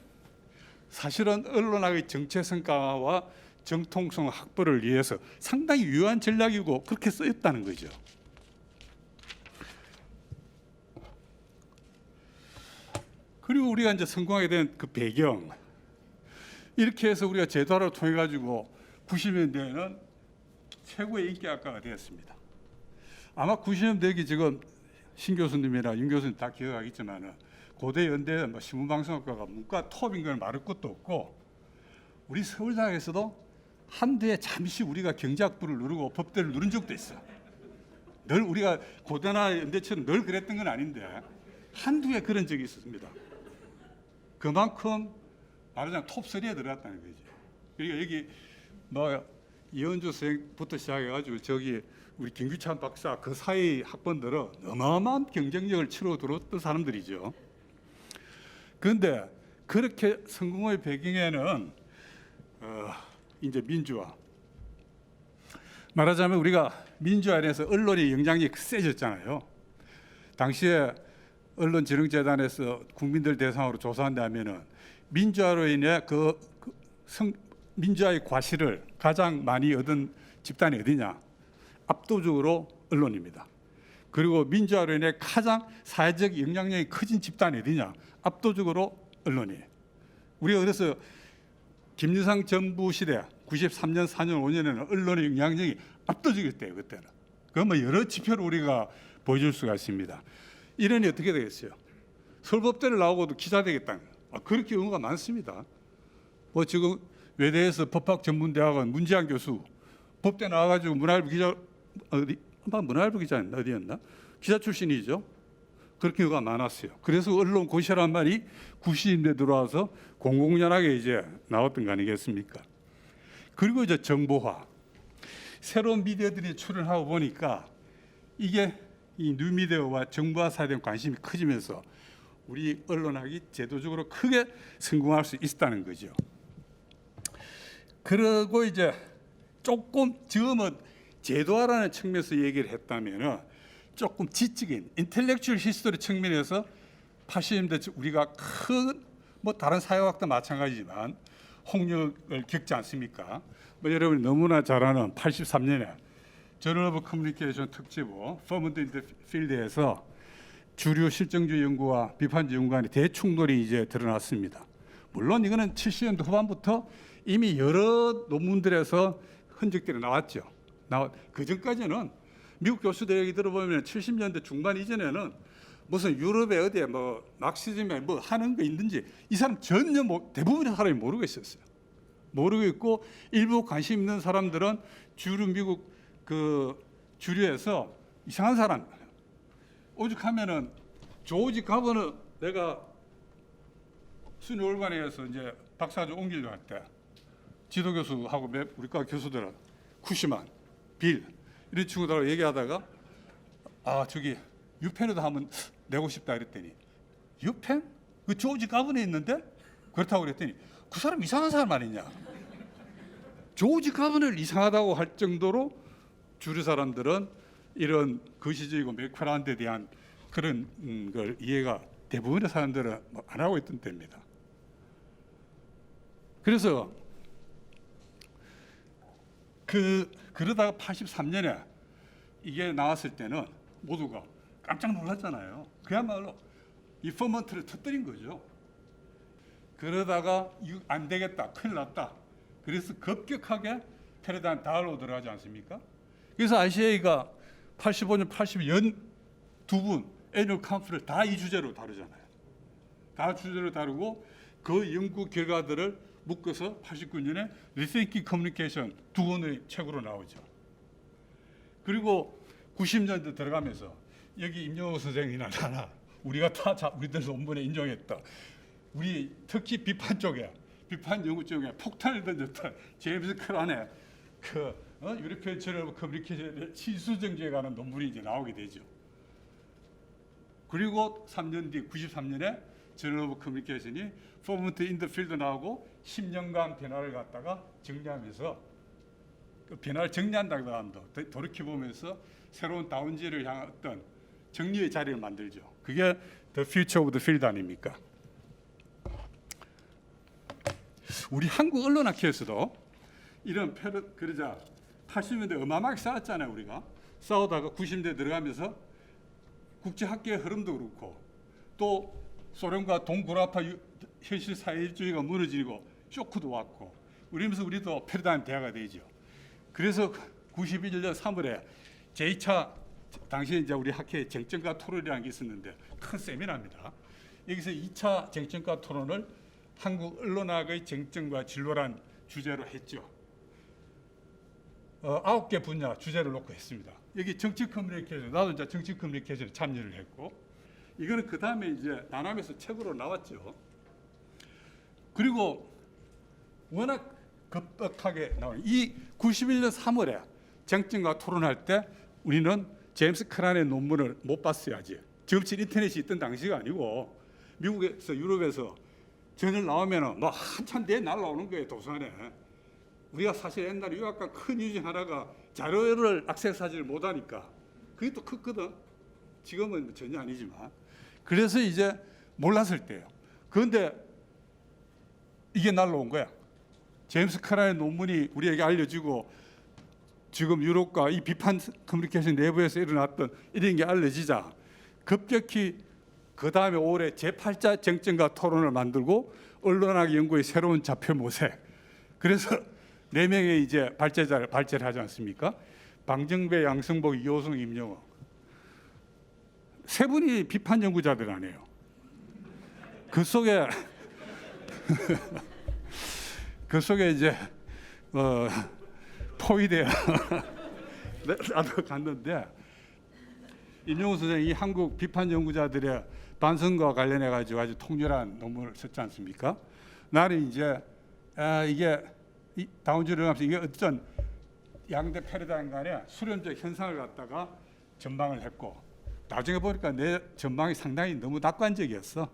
사실은 언론학의 정체성과와 정통성 확보를 위해서 상당히 유효한 전략이고 그렇게 쓰였다는 거죠. 그리고 우리가 이제 성공하게 된 그 배경 이렇게 해서 우리가 제도화를 통해 가지고 90년대에는 최고의 인기학과가 되었습니다. 아마 90년대기 지금 신 교수님이나 윤 교수님 다 기억하겠지만은 고대 연대 뭐 신문방송학과가 문과 톱인 걸 말할 것도 없고 우리 서울대학에서도 한두에 잠시 우리가 경제학부를 누르고 법대를 누른 적도 있어. 늘 우리가 고대나 연대처럼 늘 그랬던 건 아닌데 한두 해 그런 적이 있었습니다. 그만큼 말하자면 톱3에 들어갔다는 거죠. 그러니까 여기 뭐 이현주 선생부터 시작해가지고 저기 우리 김규찬 박사 그 사이 학번들은 어마어마한 경쟁력을 치러 들었던 사람들이죠. 그런데 그렇게 성공의 배경에는 이제 민주화, 말하자면 우리가 민주화에 대해서 언론의 영향력이 세졌잖아요. 당시에 언론진흥재단에서 국민들 대상으로 조사한다면은 민주화로 인해 민주화의 과실을 가장 많이 얻은 집단이 어디냐? 압도적으로 언론입니다. 그리고 민주화로 인해 가장 사회적 영향력이 커진 집단이 어디냐? 압도적으로 언론이에요. 우리가 그래서 김유상 정부 시대 93년, 4년, 5년에는 언론의 영향력이 압도적이었대요. 그때는. 그러면 여러 지표를 우리가 보여줄 수가 있습니다. 이론이 어떻게 되겠어요? 서울법대를 나오고도 기자 되겠다는 거예요. 그렇게 경우가 많습니다. 뭐 지금 외대에서 법학전문대학원 문지한 교수 법대 나와가지고 문화일보 기자 문화일보 기자는 어디였나? 기자 출신이죠. 그렇게 경우가 많았어요. 그래서 언론 고시란 말이 90년대 들어와서 공공연하게 이제 나왔던 거 아니겠습니까? 그리고 이제 정보화, 새로운 미디어들이 출연하고 보니까 이게 이 뉴미디어와 정보화 사회에 대한 관심이 커지면서 우리 언론학이 제도적으로 크게 성공할 수 있었다는 거죠. 그리고 이제 조금 지금은 제도화라는 측면에서 얘기를 했다면은 조금 지적인 인텔렉츄얼 히스토리 측면에서 80년대 우리가 큰 뭐 다른 사회학도 마찬가지지만 홍역을 겪지 않습니까? 뭐 여러분이 너무나 잘 아는 83년에 저널 오브 커뮤니케이션 특집으로 퍼먼트 인 더 필드에서 주류 실정주의 연구와 비판주의 연구 간의 대충돌이 이제 드러났습니다. 물론 이거는 70년대 후반부터 이미 여러 논문들에서 흔적들이 나왔죠. 그 전까지는 미국 교수들 얘기 들어보면 70년대 중반 이전에는 무슨 유럽에 어디에 뭐 막시즘에 뭐 하는 거 있는지 이 사람 전혀 대부분의 사람이 모르고 있었어요. 모르고 있고 일부 관심 있는 사람들은 주류 미국 그 주류에서 이상한 사람 오죽하면은 조지 가버는 내가 순위 올반에서 이제 박사학위 옮기려고 할 때 지도 교수하고 우리과 교수들은 쿠시만, 빌 이런 친구들하고 얘기하다가 저기 유펜에도 한번 내고 싶다 그랬더니 유펜? 그 조지 가버에 있는데? 그렇다고 그랬더니 그 사람 이상한 사람 아니냐? 조지 가버를 이상하다고 할 정도로 주류 사람들은 이런 거시적이고 매크로한 데 대한 그런 걸 이해가 대부분의 사람들은 안 하고 있던 때입니다. 그래서 그러다가 83년에 이게 나왔을 때는 모두가 깜짝 놀랐잖아요. 그야말로 이 퍼먼트를 터뜨린 거죠. 그러다가 안 되겠다, 큰일 났다. 그래서 급격하게 패러다임 다운로 들어가지 않습니까? 그래서 ICA가 85년, 82년 두 분 애니얼 컨퍼런스를 다 이 주제로 다루잖아요. 다 주제로 다루고 그 연구 결과들을 묶어서 89년에 Rethinking Communication 두 권의 책으로 나오죠. 그리고 90년대 들어가면서 여기 임영호 선생이나 나나 우리가 우리들 논문에 인정했다. 우리 특히 비판 쪽에 비판 연구 쪽에 폭탄을 던졌다. 제임스 크란의 유로피언 저널 오브 커뮤니케이션의 치수정지에 관한 논문이 이제 나오게 되죠. 그리고 3년 뒤 93년에 저널 오브 커뮤니케이션이 퍼먼트 인 더 필드 나오고 10년간 변화를 갖다가 정리하면서 그 변화를 정리한다고 합니다. 돌이켜보면서 새로운 다운지를 향한 어떤 정리의 자리를 만들죠. 그게 The Future of the Field 아닙니까? 우리 한국 언론학회에서도 이런 그러자 80년대 어마어마하게 싸웠잖아요. 우리가 싸우다가 90년대 들어가면서 국제학계의 흐름도 그렇고 또 소련과 동구라파 현실 사회주의가 무너지고 쇼크도 왔고 우리면서 우리도 패러다임 대화가 되죠. 그래서 91년 3월에 제2차 당시에 이제 우리 학회 쟁점과 토론이라는 게 있었는데 큰 세미나입니다. 여기서 2차 쟁점과 토론을 한국 언론학의 쟁점과 진로란 주제로 했죠. 9개 분야 주제를 놓고 했습니다. 여기 정치 커뮤니케이션, 나도 이제 정치 커뮤니케이션에 참여를 했고, 이거는 그 다음에 이제 나남에서 책으로 나왔죠. 그리고 워낙 급박하게 나오는 이 91년 3월에 정증과 토론할 때 우리는 제임스 크란의 논문을 못 봤어야지. 지금처럼 인터넷이 있던 당시가 아니고 미국에서 유럽에서 전을 나오면은 뭐 한참 뒤에 날라오는 거예요, 도서관에. 우리가 사실 옛날에 유학과 큰 이유 중 하나가 자료를 액세스하지를 못하니까 그게 또 컸거든. 지금은 전혀 아니지만. 그래서 이제 몰랐을 때요. 그런데 이게 날라온 거야. 제임스 크란의 논문이 우리에게 알려지고 지금 유럽과 이 비판 커뮤니케이션 내부에서 일어났던 이런 게 알려지자 급격히 그 다음에 올해 제8자 정점과 토론을 만들고 언론학 연구의 새로운 좌표 모색. 그래서 4명의 이제 발제자를 발제를 하지 않습니까? 방정배, 양승복, 이호승, 임영호. 3분이 비판 연구자들 아니에요. 그 속에 그 속에 이제 포위돼야 나도 갔는데 임영호 선생이 한국 비판 연구자들의 반성과 관련해 가지고 아주 통렬한 논문을 썼지 않습니까? 나는 이제 이게 다운주를 하면서 이게 어떤 양대 패러다임 간의 수렴적 현상을 갖다가 전망을 했고 나중에 보니까 내 전망이 상당히 너무 낙관적이었어.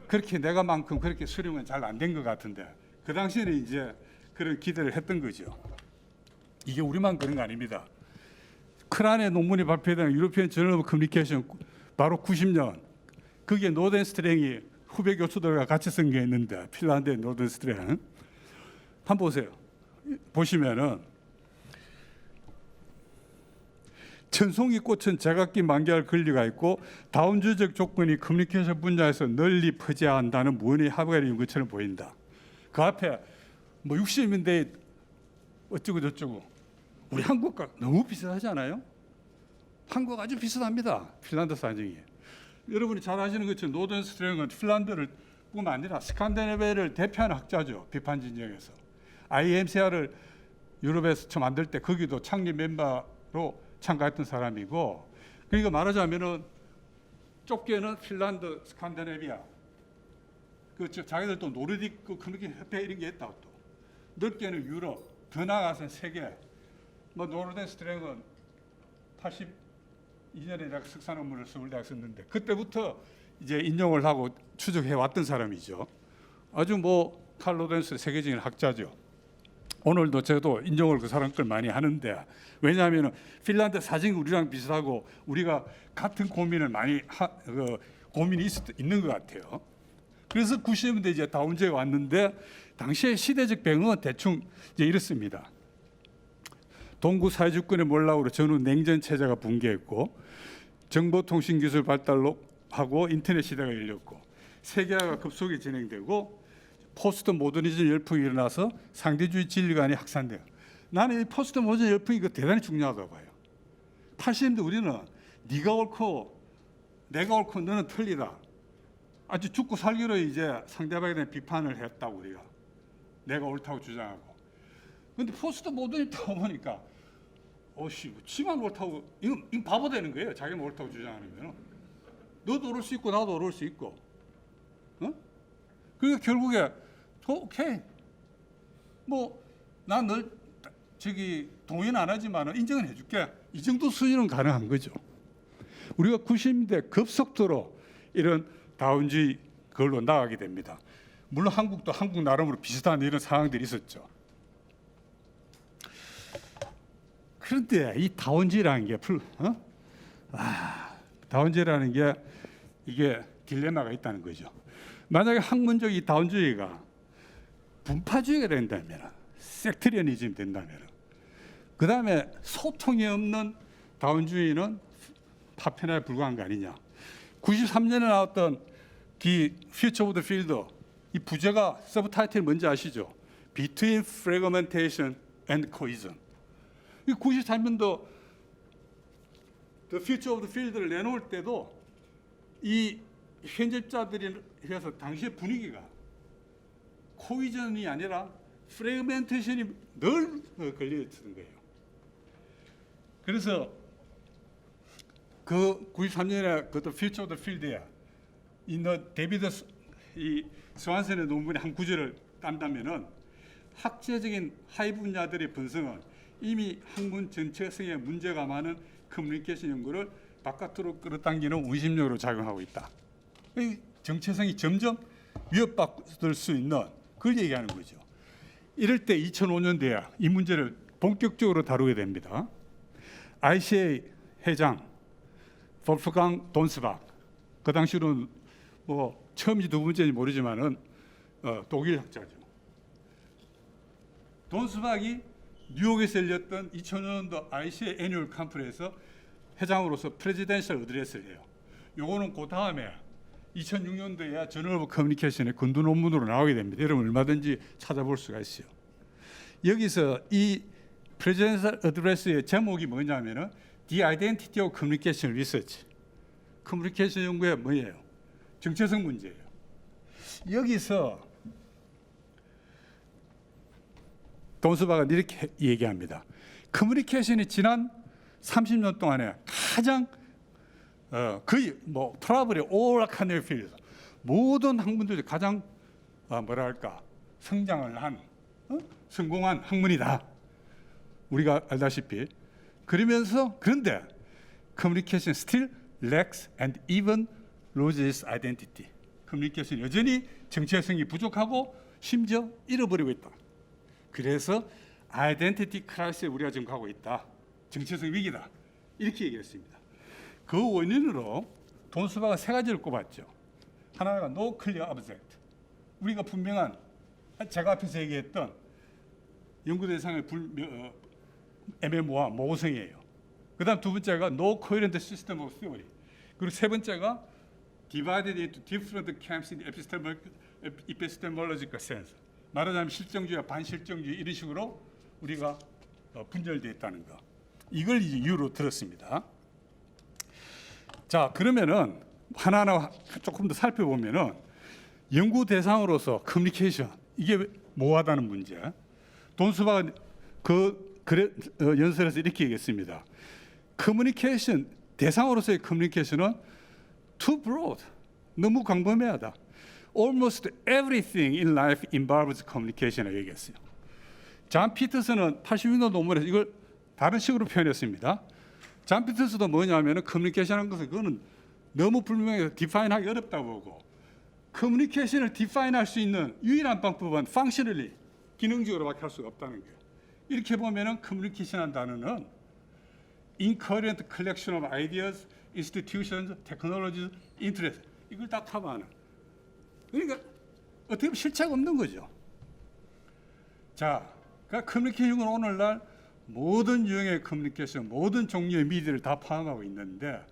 그렇게 내가만큼 그렇게 수렴은 잘 안 된 것 같은데 그 당시에는 이제 그런 기대를 했던 거죠. 이게 우리만 그런 거 아닙니다. 크란의 논문이 발표된 유로피언 저널 오브 커뮤니케이션 바로 90년 거기에 노덴스트랭이 후배 교수들과 같이 쓴 게 있는데 핀란드의 노덴스트랭 한번 보세요. 보시면은 천송이 꽃은 제각기 만개할 권리가 있고 다운주적 조건이 커뮤니케이션 분야에서 널리 퍼져야 한다는 무언의 합의가 있는 것처럼 보인다. 그 앞에 뭐 60년대 어쩌고 저쩌고 우리 한국과 너무 비슷하지 않아요? 한국 아주 비슷합니다. 핀란드 사정이. 여러분이 잘 아시는 것처럼 노덴스트랭은 핀란드를 뿐만 아니라 스칸디네비아를 대표하는 학자죠. 비판 진영에서. IMCR을 유럽에서 처음 만들 때 거기도 창립 멤버로 참가했던 사람이고 그러니까 말하자면은 좁게는 핀란드, 스칸디네비아 그 자기들 또 노르딕 그 커뮤니케이션 협회 이런 게 있다고 또 넓게는 유럽 더 나아가서는 세계 뭐 노르덴스트랭은 82년에 내가 석사 논문을 서울대학 썼는데 그때부터 이제 인용을 하고 추적해 왔던 사람이죠. 아주 뭐 칼 로덴스 세계적인 학자죠. 오늘도 저도 인정을 그 사람 걸 많이 하는데 왜냐하면 핀란드 사정이 우리랑 비슷하고 우리가 같은 고민을 많이 고민이 있는 것 같아요. 그래서 90년대 이제 다운제가 왔는데 당시의 시대적 배경은 대충 이제 이렇습니다. 동구 사회주권의 몰락으로 전후 냉전 체제가 붕괴했고 정보통신기술 발달로 하고 인터넷 시대가 열렸고 세계화가 급속히 진행되고 포스트 모더니즘 열풍이 일어나서 상대주의 진리관이 확산돼요. 나는 이 포스트 모더니즘 열풍이 대단히 중요하다고 봐요. 80년대 우리는 네가 옳고 내가 옳고 너는 틀리다. 아주 죽고 살기로 이제 상대방에 대한 비판을 했다고 우리가. 내가 옳다고 주장하고. 그런데 포스트 모더니즘 다 보니까 지만 옳다고 이건 바보 되는 거예요. 자기가 옳다고 주장하면. 너도 옳을 수 있고 나도 옳을 수 있고. 그러니까 결국에 오케이. 뭐 난 널 동의는 안 하지만 인정은 해줄게. 이 정도 수준은 가능한 거죠. 우리가 90년대 급속도로 이런 다운주의 그걸로 나가게 됩니다. 물론 한국도 한국 나름으로 비슷한 이런 상황들이 있었죠. 그런데 이 다운주의라는 게 다운주의라는 게 이게 딜레마가 있다는 거죠. 만약에 학문적 이 다운주의가 분파주의가 된다면, 섹트리언이즘이 된다면, 그 다음에 소통이 없는 다운주의는 파편화에 불과한 거 아니냐. 93년에 나왔던 이 Future of the Field, 이 부제가 서브타이틀이 뭔지 아시죠? Between Fragmentation and Cohesion. 이 93년도 The Future of the Field를 내놓을 때도 이 편집자들이 해서 당시의 분위기가 코이전이 아니라 프래그멘테이션이 늘 걸려 있는 거예요. 그래서 그 93년에 그것도 Future of the Field에 있는 데비드 이 스완슨의 논문의 한 구절을 딴다면은 학제적인 하위 분야들의 분석은 이미 학문 전체성에 문제가 많은 커뮤니케이션 연구를 바깥으로 끌어당기는 운심력으로 작용하고 있다. 이 정체성이 점점 위협받을 수 있는 그걸 얘기하는 거죠. 이럴 때 2005년대에 이 문제를 본격적으로 다루게 됩니다. ICA 회장 볼프강 돈스박, 그 당시로는 뭐 처음인지 두 번째인지 모르지만은 독일 학자죠. 돈스박이 뉴욕에서 열렸던 2000년도 ICA 애뉴얼 컨퍼런스에서 회장으로서 프레지덴셜 어드레스를 해요. 요거는 그 다음에 2006년도에 저널 오브 커뮤니케이션의 근두 논문으로 나오게 됩니다. 여러분 얼마든지 찾아볼 수가 있어요. 여기서 이 프레지덴셜 어드레스의 제목이 뭐냐면은 The Identity of Communication Research. 커뮤니케이션 연구의 뭐예요? 정체성 문제예요. 여기서 돈스박은 이렇게 얘기합니다. 커뮤니케이션이 지난 30년 동안에 가장 거의 뭐 트러블이 오락한 일필에서 모든 학문들이 가장 뭐랄까 성장을 한 성공한 학문이다. 우리가 알다시피 그러면서 그런데 communication still lacks and even loses identity. 커뮤니케이션 여전히 정체성이 부족하고 심지어 잃어버리고 있다. 그래서 아이덴티티 크라이시스에 우리가 지금 가고 있다. 정체성 위기다. 이렇게 얘기했습니다. 그 원인으로 돈스박은 세 가지를 꼽았죠. 하나가 no clear object. 우리가 분명한 제가 앞에서 얘기했던 연구 대상의 애매모호한 모호성이에요. 그다음 두 번째가 no coherent system of theory. 그리고 세 번째가 divided into different camps in epistemological sense. 말하자면 실정주의와 반실정주의 이런 식으로 우리가 분열되어 있다는 거. 이걸 이제 이유로 들었습니다. 자, 그러면은 하나하나 조금 더 살펴보면은 연구 대상으로서 커뮤니케이션 이게 모호하다는 문제. 돈스박은 연설에서 이렇게 얘기했습니다. 커뮤니케이션 대상으로서의 커뮤니케이션은 too broad, 너무 광범위하다. Almost everything in life involves communication을 얘기했어요. 잔 피터슨은 80년도 논문에서 이걸 다른 식으로 표현했습니다. 잔 피터슨도 뭐냐면은 커뮤니케이션한 것은 그거는 너무 불명해서 디파인하기 어렵다고 보고 커뮤니케이션을 디파인할 수 있는 유일한 방법은 functionally 기능적으로밖에 할 수가 없다는 거예요. 이렇게 보면은 커뮤니케이션한 단어는 incoherent collection of ideas, institutions, technologies, interests 이걸 다 커버하는. 그러니까 어떻게 보면 실체가 없는 거죠. 자, 그러니까 커뮤니케이션은 오늘날 모든 유형의 커뮤니케이션, 모든 종류의 미디어를 다 포함하고 있는데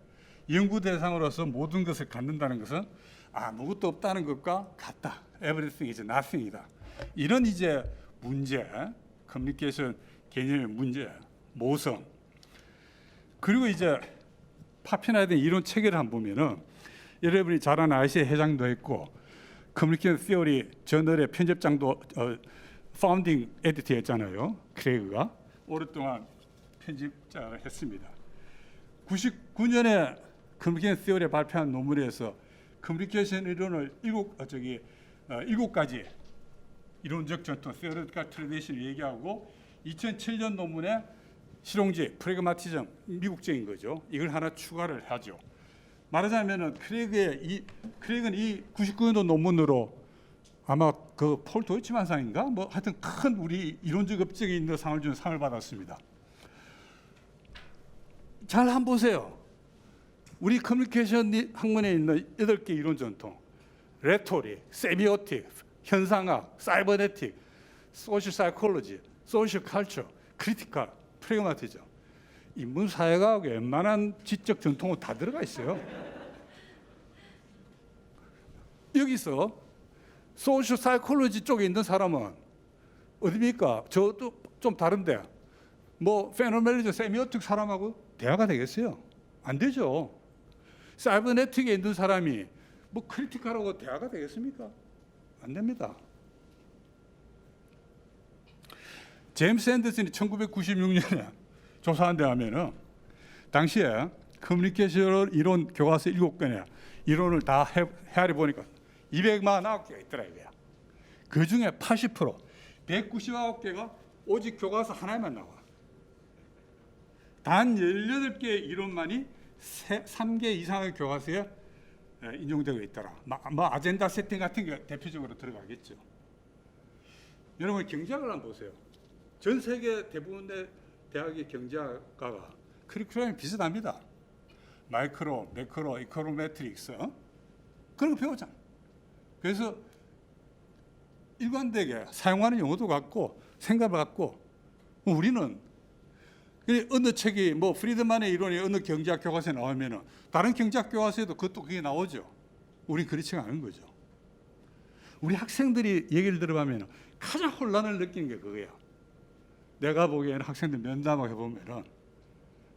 연구 대상으로서 모든 것을 갖는다는 것은 아무것도 없다는 것과 같다. Everything is nothing이다. 이런 이제 문제, 커뮤니케이션 개념의 문제, 모성. 그리고 이제 파피나이든 이론 체계를 한번 보면은 여러분이 잘 아는 ICA 회장도 했고 커뮤니케이션 시어리 저널의 편집장도 파운딩 에디터였잖아요. 크레이그가 오랫동안 편집자를 했습니다. 99년에 커뮤니케이션 시어리에 발표한 논문에서 커뮤니케이션 이론을 일곱 가지 이론적 전통 theoretical tradition을 얘기하고 2007년 논문에 실용주의 프래그마티즘 미국적인 거죠. 이걸 하나 추가를 하죠. 말하자면은 크레이그는 이 99년도 논문으로 아마 그 폴 도이치만상인가 뭐 하여튼 큰 우리 이론적 업적에 있는 상을 주는 상을 받았습니다. 잘 한번 보세요. 우리 커뮤니케이션 학문에 있는 8개 이론 전통, 레토릭, 세미오틱, 현상학, 사이버네틱, 소셜 사이콜로지, 소셜 컬처, 크리티컬, 프래그마티즘. 인문 사회과학에 웬만한 지적 전통은 다 들어가 있어요. 여기서 소셜 사이콜로지 쪽에 있는 사람은 어디입니까? 저도 좀 다른데 뭐 페노메놀리즘 세미오틱 사람하고 대화가 되겠어요? 안 되죠. 사이버네틱에 있는 사람이 뭐 크리티컬하고 대화가 되겠습니까? 안 됩니다. 제임스 앤더슨이 1996년에 조사한 데 하면은 당시에 커뮤니케이션 이론 교과서 7권에 이론을 다 헤아려 보니까 249개가 있더라 이거야. 그 중에 80% 199개가 오직 교과서 하나에만 나와. 단 18개의 이론만이 3개 이상의 교과서에 인용되고 있더라. 뭐 아젠다 세팅 같은 게 대표적으로 들어가겠죠. 여러분 경제학을 한번 보세요. 전 세계 대부분의 대학의 경제학과가 커리큘럼이 비슷합니다. 마이크로, 매크로, 이코노메트릭스 그런 거 배우잖아. 그래서 일관되게 사용하는 용어도 같고 생각을 갖고 우리는 어느 책이 뭐 프리드만의 이론이 어느 경제학 교과서에 나오면은 다른 경제학 교과서에도 그게 나오죠. 우리 그렇지가 않은 거죠. 우리 학생들이 얘기를 들어보면 가장 혼란을 느끼는 게 그거야. 내가 보기에는 학생들 면담을 해보면은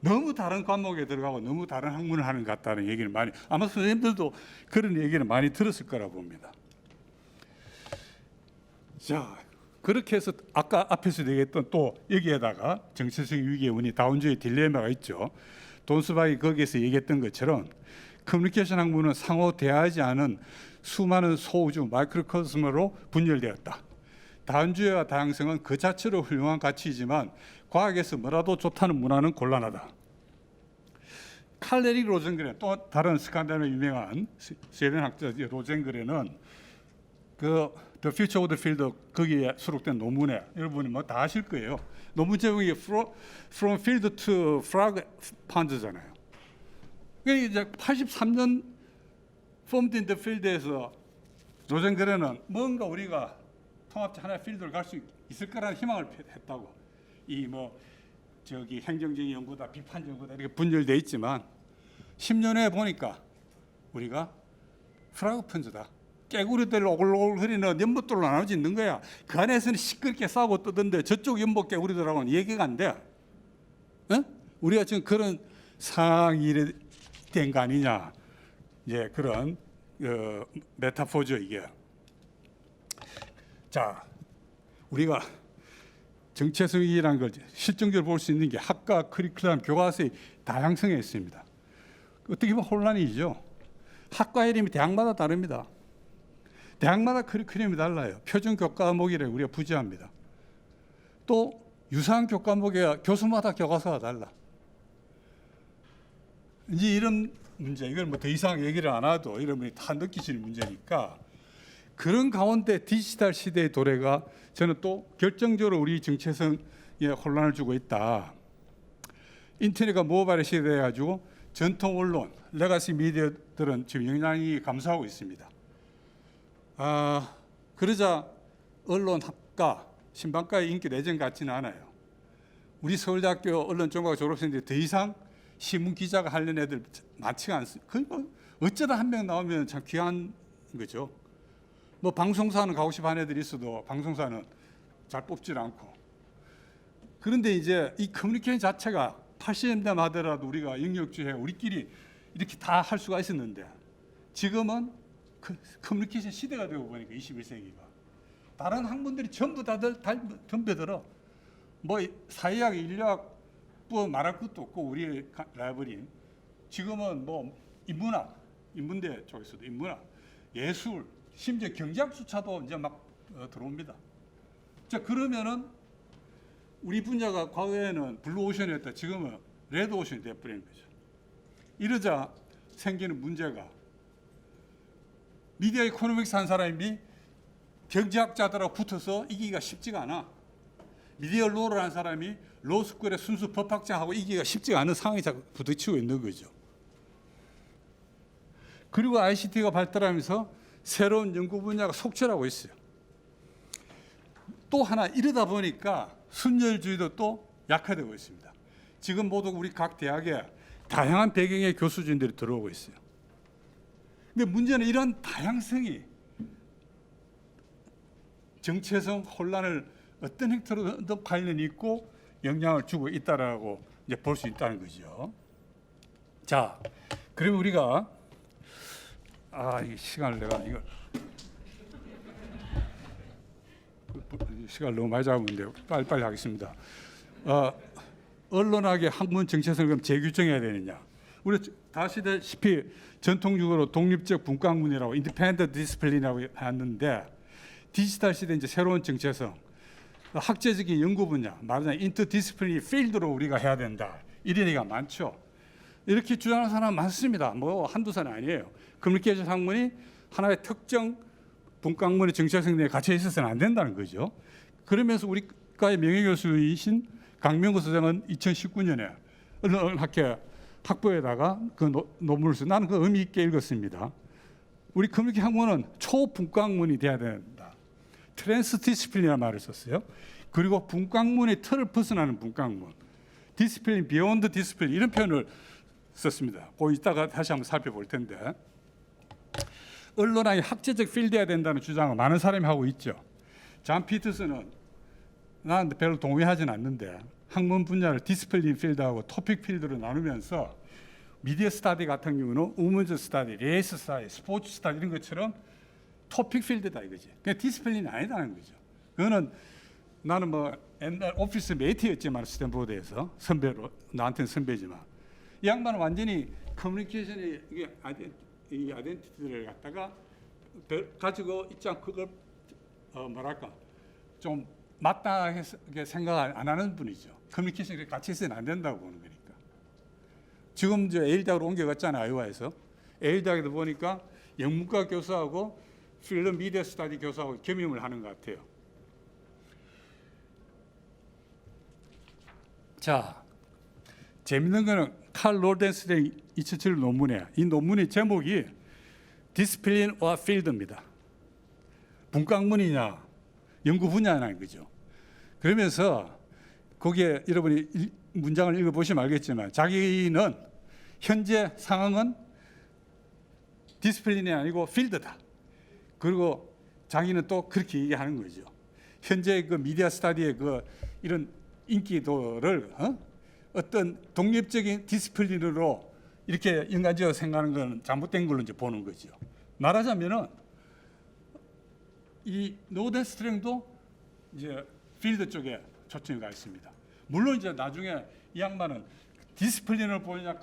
너무 다른 과목에 들어가고 너무 다른 학문을 하는 것 같다는 얘기를 많이, 아마 선생님들도 그런 얘기를 많이 들었을 거라 봅니다. 자, 그렇게 해서 아까 앞에서 얘기했던 또 여기에다가 정체성 위기의 원인, 다운주의 딜레마가 있죠. 돈스박이 거기에서 얘기했던 것처럼 커뮤니케이션 학문은 상호 대하지 않은 수많은 소우주 마이크로코스모로 분열되었다. 다운주의와 다양성은 그 자체로 훌륭한 가치이지만 과학에서 뭐라도 좋다는 문화는 곤란하다. 칼 에릭 로젠그렌, 또 다른 스칸다나비아 유명한 스웨덴 학자 로젠그렌은 그 The Future of the Field 거기에 수록된 논문에 여러분이 뭐 다 아실 거예요. 논문 제목이 From Field to Frog Pond잖아요. 그러니까 이제 83년 Formed in the Field에서 로젠그렌은 뭔가 우리가 통합적 하나의 필드를 갈 수 있을 거라는 희망을 했다고. 이 뭐 저기 행정적인 연구다, 비판 연구다 이렇게 분열돼 있지만 10년 후에 보니까 우리가 프라그 펀즈다. 깨구리들 오글오글 흐리는 연못들로 나눠져 있는 거야. 그 안에서는 시끄럽게 싸우고 뜨던데 저쪽 연못 깨구리들하고는 얘기가 안 돼. 응? 우리가 지금 그런 상황이 된 거 아니냐. 이제 그런 메타포죠 이게. 자, 우리가 정체성이라는 걸 실증적으로 볼 수 있는 게 학과 커리큘럼 교과서의 다양성에 있습니다. 어떻게 보면 혼란이죠. 학과 이름이 대학마다 다릅니다. 대학마다 커리큘럼이 달라요. 표준 교과목이래 우리가 부재합니다. 또 유사한 교과목에 교수마다 교과서가 달라. 이제 이런 문제, 이걸 뭐 더 이상 얘기를 안 해도 여러분이 다 느끼시는 문제니까 그런 가운데 디지털 시대의 도래가 저는 또 결정적으로 우리 정체성에 혼란을 주고 있다. 인터넷과 모바일 시대에 가지고 전통 언론, 레가시 미디어들은 지금 영향이 감소하고 있습니다. 그러자 언론학과, 신방과의 인기 내전 같지는 않아요. 우리 서울대학교 언론정보학 졸업생들이 더 이상 신문 기자가 하려는 애들 많지가 않습니다. 어쩌다 한 명 나오면 참 귀한 거죠. 뭐 방송사는 가고 싶어 하는 애들이 있어도 방송사는 잘 뽑질 않고. 그런데 이제 이 커뮤니케이션 자체가 80년대 하더라도 우리가 영역주의 우리끼리 이렇게 다 할 수가 있었는데 지금은 커뮤니케이션 시대가 되고 보니까 21세기가 다른 학문들이 전부 다들 덤벼들어. 뭐 사회학, 인류학 뭐 말할 것도 없고 우리의 라이벌인 지금은 뭐 인문학, 인문대 쪽에서도 인문학, 예술, 심지어 경제학조차도 이제 막 들어옵니다. 자, 그러면은 우리 분야가 과거에는 블루오션이었다. 지금은 레드오션이 되어버리는 거죠. 이러자 생기는 문제가 미디어 이코노믹스 한 사람이 경제학자들하고 붙어서 이기기가 쉽지가 않아. 미디어 로를 한 사람이 로스쿨의 순수 법학자하고 이기기가 쉽지가 않은 상황이 자꾸 부딪히고 있는 거죠. 그리고 ICT가 발달하면서 새로운 연구 분야가 속출하고 있어요. 또 하나 이러다 보니까 순혈주의도 또 약화되고 있습니다. 지금 모두 우리 각 대학에 다양한 배경의 교수진들이 들어오고 있어요. 근데 문제는 이런 다양성이 정체성 혼란을 어떤 형태로든 관련이 있고 영향을 주고 있다라고 이제 볼 수 있다는 거죠. 자, 그러면 우리가 이 시간을 내가 이거 시간을 너무 많이 잡았는데 빨리빨리 하겠습니다. 언론학의 학문 정체성을 그럼 재규정해야 되느냐? 우리 다 아시다시피 전통적으로 독립적 분과학문이라고 인디펜던트 디스플린이라고 하는데 디지털 시대 이제 새로운 정체성, 학제적인 연구 분야, 말하자면 인터디스플리니 필드로 우리가 해야 된다. 이런 얘기가 많죠. 이렇게 주장하는 사람 많습니다. 뭐 한두 사람 아니에요. 커뮤니케이션 학문이 하나의 특정 분과학문의 정체성 내에 갇혀 있어서는 안 된다는 거죠. 그러면서 우리 과의 명예교수이신 강명구 소장은 2019년에 언론학회 학부에다가 그 논문을 써. 나는 그 의미 있게 읽었습니다. 우리 커뮤니케이션 학문은 초분과학문이 돼야 된다. 트랜스디스플린이라는 말을 썼어요. 그리고 분과학문의 틀을 벗어나는 분과학문, 디스플린 비욘드 디스플린 이런 표현을 썼습니다. 그 이따가 다시 한번 살펴볼 텐데 언론학이 학제적 필드해야 된다는 주장을 많은 사람이 하고 있죠. 잔 피터슨은 나는 별로 동의하진 않는데 학문 분야를 디스플린 필드하고 토픽 필드로 나누면서 미디어 스타디 같은 경우는 우먼즈 스타디, 레이스 스타디, 스포츠 스타디 이런 것처럼 토픽 필드다 이거지. 그냥 디스플린이 아니다는 거죠. 그거는 나는 뭐 옛날 오피스 메이트였지만 스탠포드에서 선배로 나한테는 선배지만 이 양반은 완전히 커뮤니케이션의 이 아이덴티티를 갖다가 가지고 있지 않고 그걸 뭐랄까 좀 마땅하게 생각 안 하는 분이죠. 커뮤니케이션이 같이 있어서는 안 된다고 보는 거니까. 지금 이제 에일대학으로 옮겨갔잖아요. 아이오와에서. 에일대학에도 보니까 영문과 교수하고 필름 미디어 스타디 교수하고 겸임을 하는 것 같아요. 자, 재밌는 거는 칼 롤덴스의 2007 논문에 이 논문의 제목이 디스플린과 필드입니다. 분과학문이냐 연구 분야냐는 거죠. 그러면서 거기에 여러분이 문장을 읽어보시면 알겠지만 자기는 현재 상황은 디스플린이 아니고 필드다. 그리고 자기는 또 그렇게 얘기하는 거죠. 현재 그 미디어 스타디의 그 이런 인기도를 어떤 독립적인 디스플린으로 이렇게 연관지어 생각하는 건 잘못된 걸로 이제 보는 거죠. 말하자면은 이 노던 스트링도 이제 필드 쪽에 초점이 가 있습니다. 물론 이제 나중에 이 양반은 디스플린을 보느냐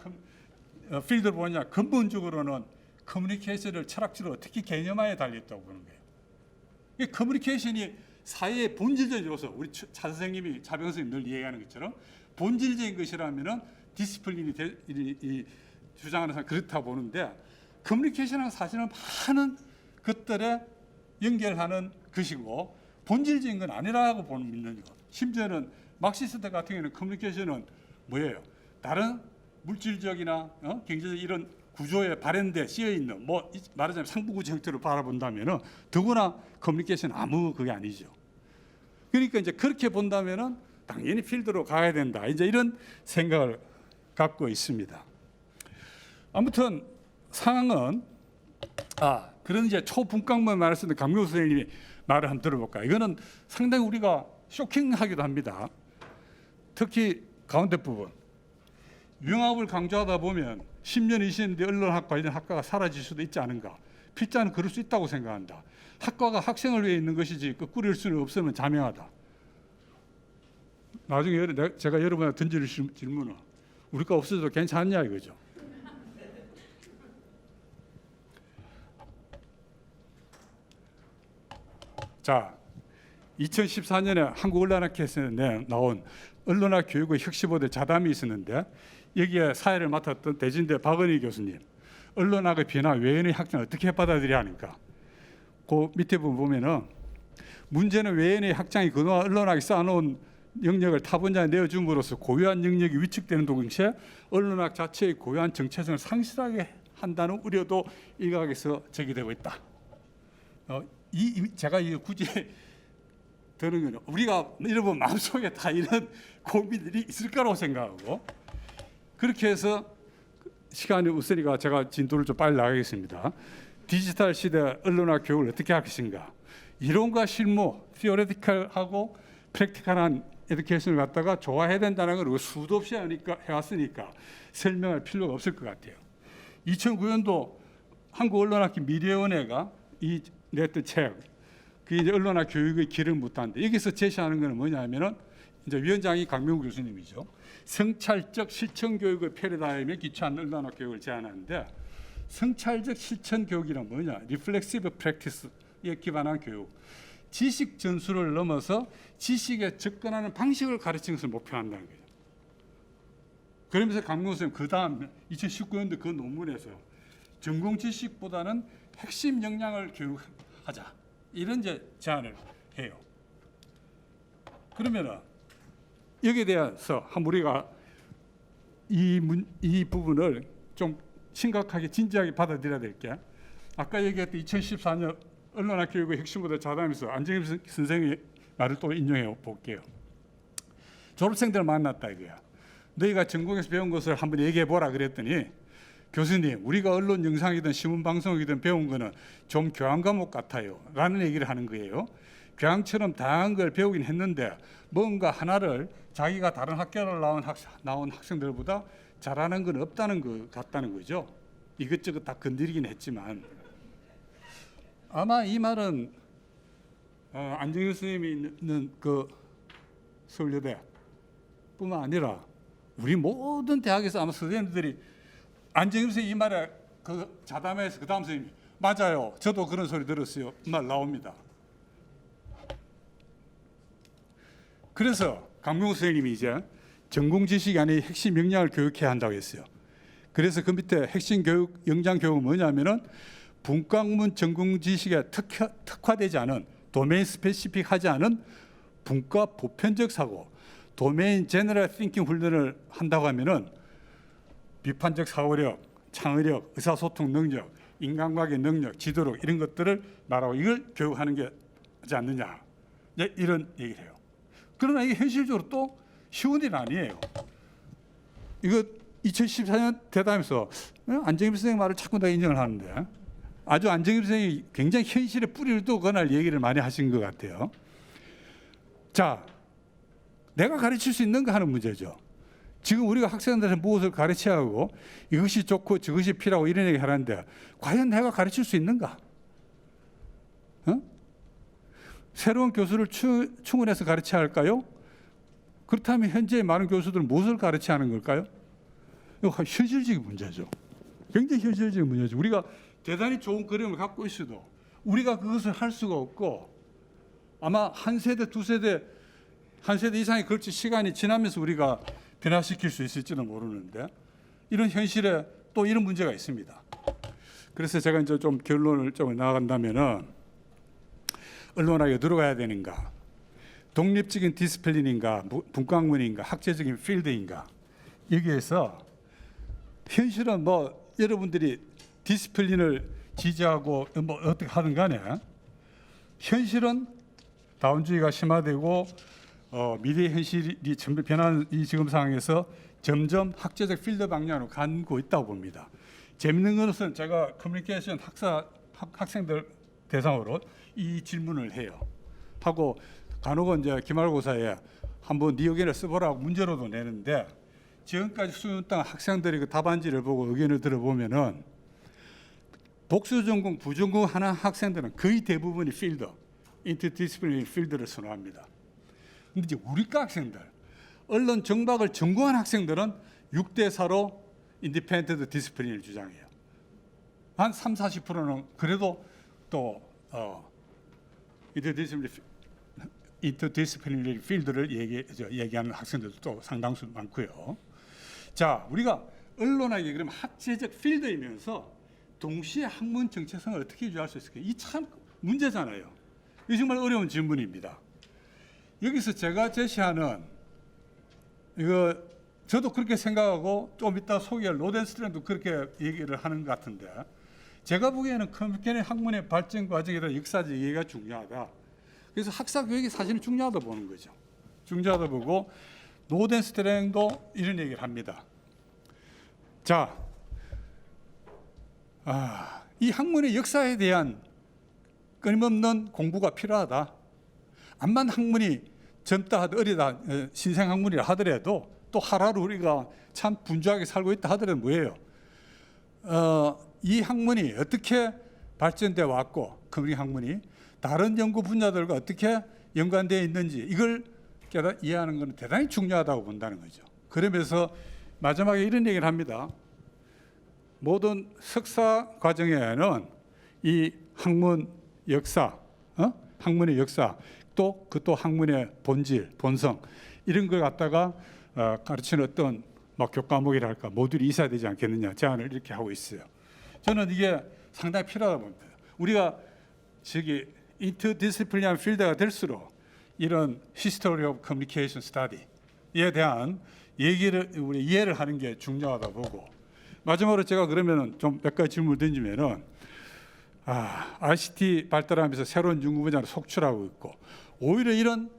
필드를 보느냐 근본적으로는 커뮤니케이션을 철학적으로 어떻게 개념화에 달렸다고 보는 거예요. 이 커뮤니케이션이 사회의 본질적인 요소, 우리 차 선생님이 차병 선생님 늘 이야기하는 것처럼 본질적인 것이라면은 디스플린이 주장하는 사람 그렇다고 보는데 커뮤니케이션은 사실은 많은 것들에 연결하는 것이고 본질적인 건 아니라고 보는 믿는 거. 심지어는 막시스트 같은 경우는 커뮤니케이션은 뭐예요? 다른 물질적이나 경제적 이런 구조에 발현돼 씌여 있는 뭐 말하자면 상부구조 형태로 바라본다면은 더구나 커뮤니케이션 아무 그게 아니죠. 그러니까 이제 그렇게 본다면은 당연히 필드로 가야 된다. 이제 이런 생각을 갖고 있습니다. 아무튼 상황은 그런 이제 초분과학문 말을 쓰는 강명수 선생님이 말을 한번 들어볼까. 이거는 상당히 우리가 쇼킹하기도 합니다. 특히 가운데 부분. 융합을 강조하다 보면 10년, 20년 뒤 언론학 관련 학과가 사라질 수도 있지 않은가. 필자는 그럴 수 있다고 생각한다. 학과가 학생을 위해 있는 것이지 꾸릴 수는 없으면 자명하다. 나중에 제가 여러분한테 던질 질문은 우리가 없어도 괜찮냐 이거죠. 자, 2014년에 한국언론학회에서 나온 언론학 교육의 혁신보도 자담이 있었는데 여기에 사회를 맡았던 대진대 박은희 교수님, 언론학의 변화 외연의 학자는 어떻게 받아들여야 하는가. 그 밑에 보면은 문제는 외연의 학장이 그동안 언론학이 쌓아놓은 영역을 타 분야에 내어줌으로써 고유한 영역이 위축되는 동시에 언론학 자체의 고유한 정체성을 상실하게 한다는 우려도 일각에서 제기되고 있다. 제가 이 굳이 드는 거는 우리가 여러분 마음속에 다 이런 고민들이 있을 거라고 생각하고 그렇게 해서 시간이 없으니까 제가 진도를 좀 빨리 나가겠습니다. 디지털 시대 언론학 교육을 어떻게 할 것인가. 이론과 실무, theoretical하고 practical한 에듀케이션을 갖다가 좋아해야 된다는 걸 수도 없이 해왔으니까 설명할 필요가 없을 것 같아요. 2009년도 한국언론학회 미래원회가 이 냈던 책, 그게 이제 언론학 교육의 길을 묻다는데 여기서 제시하는 것은 뭐냐면은 이제 위원장이 강명우 교수님이죠. 성찰적 실천 교육의 패러다임에 기초한 언론학 교육을 제안하는데, 성찰적 실천 교육이란 뭐냐? 리플렉시브 프랙티스에 기반한 교육. 지식 전수를 넘어서 지식에 접근하는 방식을 가르치는 것을 목표한다는 거예요. 그러면서 강명우 선생님 그 다음 2019년도 그 논문에서 전공 지식보다는 핵심 역량을 교육하자, 이런 이제 제안을 해요. 그러면은 여기에 대해서 한번 우리가 이 부분을 좀 심각하게 진지하게 받아들여야 될 게, 아까 얘기했던 2014년 언론학 교육의 핵심보다 자담에서 안정일 선생의 말을 또 인용해 볼게요. 졸업생들을 만났다 이거야. 너희가 전공에서 배운 것을 한번 얘기해 보라 그랬더니, 교수님, 우리가 언론 영상이든 신문 방송이든 배운 거는 좀 교양 과목 같아요 라는 얘기를 하는 거예요. 교양처럼 다양한 걸 배우긴 했는데 뭔가 하나를 자기가 다른 학교를 나온 학생들보다 잘하는 건 없다는 것 같다는 거죠. 이것저것 다 건드리긴 했지만, 아마 이 말은 안정일 선생님이 있는 그 서울여대 뿐만 아니라 우리 모든 대학에서 아마 선생님들이 안정일 선생님 이 말에 그 자담회에서 그 다음 선생님이 맞아요, 저도 그런 소리 들었어요 말 나옵니다. 그래서 강명우 선생님이 이제 전공 지식이 아닌 핵심 역량을 교육해야 한다고 했어요. 그래서 그 밑에 핵심 교육, 역량 교육은 뭐냐면은 분과학문 전공 지식에 특화되지 않은, 도메인 스페시픽하지 않은 분과 보편적 사고, 도메인 제너럴 띵킹 훈련을 한다고 하면은 비판적 사고력, 창의력, 의사소통 능력, 인간관계 능력, 지도력, 이런 것들을 말하고 이걸 교육하는 게 하지 않느냐, 이런 얘기를 해요. 그러나 이게 현실적으로 또 쉬운 일은 아니에요. 이거 2014년 대담에서 안정일 선생님 말을 자꾸 다 인정을 하는데, 아주 안정일 선생님이 굉장히 현실에 뿌리를 두고 그날 얘기를 많이 하신 것 같아요. 자, 내가 가르칠 수 있는가 하는 문제죠. 지금 우리가 학생들한테 무엇을 가르쳐야 하고 이것이 좋고 저것이 필요하고 이런 얘기 하는데, 과연 내가 가르칠 수 있는가? 새로운 교수를 충원해서 가르쳐야 할까요? 그렇다면 현재 많은 교수들은 무엇을 가르쳐야 하는 걸까요? 이거 현실적인 문제죠. 굉장히 현실적인 문제죠. 우리가 대단히 좋은 그림을 갖고 있어도 우리가 그것을 할 수가 없고, 아마 한 세대, 두 세대, 한 세대 이상이 걸친 시간이 지나면서 우리가 변화시킬 수 있을지도 모르는데, 이런 현실에 또 이런 문제가 있습니다. 그래서 제가 이제 좀 결론을 좀 나아간다면은, 언론학에 들어가야 되는가, 독립적인 디스플린인가, 분과학문인가, 학제적인 필드인가, 여기에서 현실은 뭐 여러분들이 디스플린을 지지하고 뭐 어떻게 하든 간에 현실은 다원주의가 심화되고 미래 현실이 점점 변하는 이 지금 상황에서 점점 학제적 필드 방향으로 가고 있다고 봅니다. 재밌는 것은 제가 커뮤니케이션 학생들 대상으로 이 질문을 해요. 하고 간혹은 이제 기말고사에 한번 네 의견을 써보라고 문제로도 내는데, 지금까지 수능 동안 학생들이 그 답안지를 보고 의견을 들어보면은 복수 전공, 부전공 하는 학생들은 거의 대부분이 필드, 인터디스플리너리 필드를 선호합니다. 근데 이제 우리과 학생들, 언론 정박을 전공한 학생들은 6대4로 인디펜던트 디스플린을 주장해요. 한 30-40%는 그래도 또 인터디스플리너리 필드를 얘기하는 학생들도 또 상당수 많고요. 자, 우리가 언론학이 그럼 학제적 필드이면서 동시에 학문 정체성을 어떻게 유지할 수 있을까요? 이 참 문제잖아요. 이 정말 어려운 질문입니다. 여기서 제가 제시하는 이거 저도 그렇게 생각하고 좀 이따 소개할 로덴스트랜도 그렇게 얘기를 하는 것 같은데, 제가 보기에는 커뮤니케이션 학문의 발전 과정이라 역사적 이해가 중요하다. 그래서 학사 교육이 사실은 중요하다 보는 거죠. 중요하다 보고 노덴스트랭도 이런 얘기를 합니다. 자, 이 학문의 역사에 대한 끊임없는 공부가 필요하다. 암만 학문이 젊다 하더 어리다 신생 학문이라 하더라도 또 하루하루 우리가 참 분주하게 살고 있다 하더라도 뭐예요? 이 학문이 어떻게 발전돼 왔고, 커뮤니케이션 학문이 다른 연구 분야들과 어떻게 연관되어 있는지 이걸 이해하는 것은 대단히 중요하다고 본다는 거죠. 그러면서 마지막에 이런 얘기를 합니다. 모든 석사 과정에는 이 학문 역사, 학문의 역사, 또 학문의 본질, 본성 이런 걸 갖다가 가르치는 어떤 교과목이랄까 모듈이 있어야 되지 않겠느냐 제안을 이렇게 하고 있어요. 저는 이게 상당히 필요하다고 봅니다. 우리가 인터디스플리너리 필드가 될수록 이런 History of Communication Study에 대한 우리 이해를 하는 게 중요하다 보고, 마지막으로 제가 그러면은 좀 몇 가지 질문을 던지면은 ICT 발달하면서 새로운 연구 분야를 속출하고 있고, 오히려 이런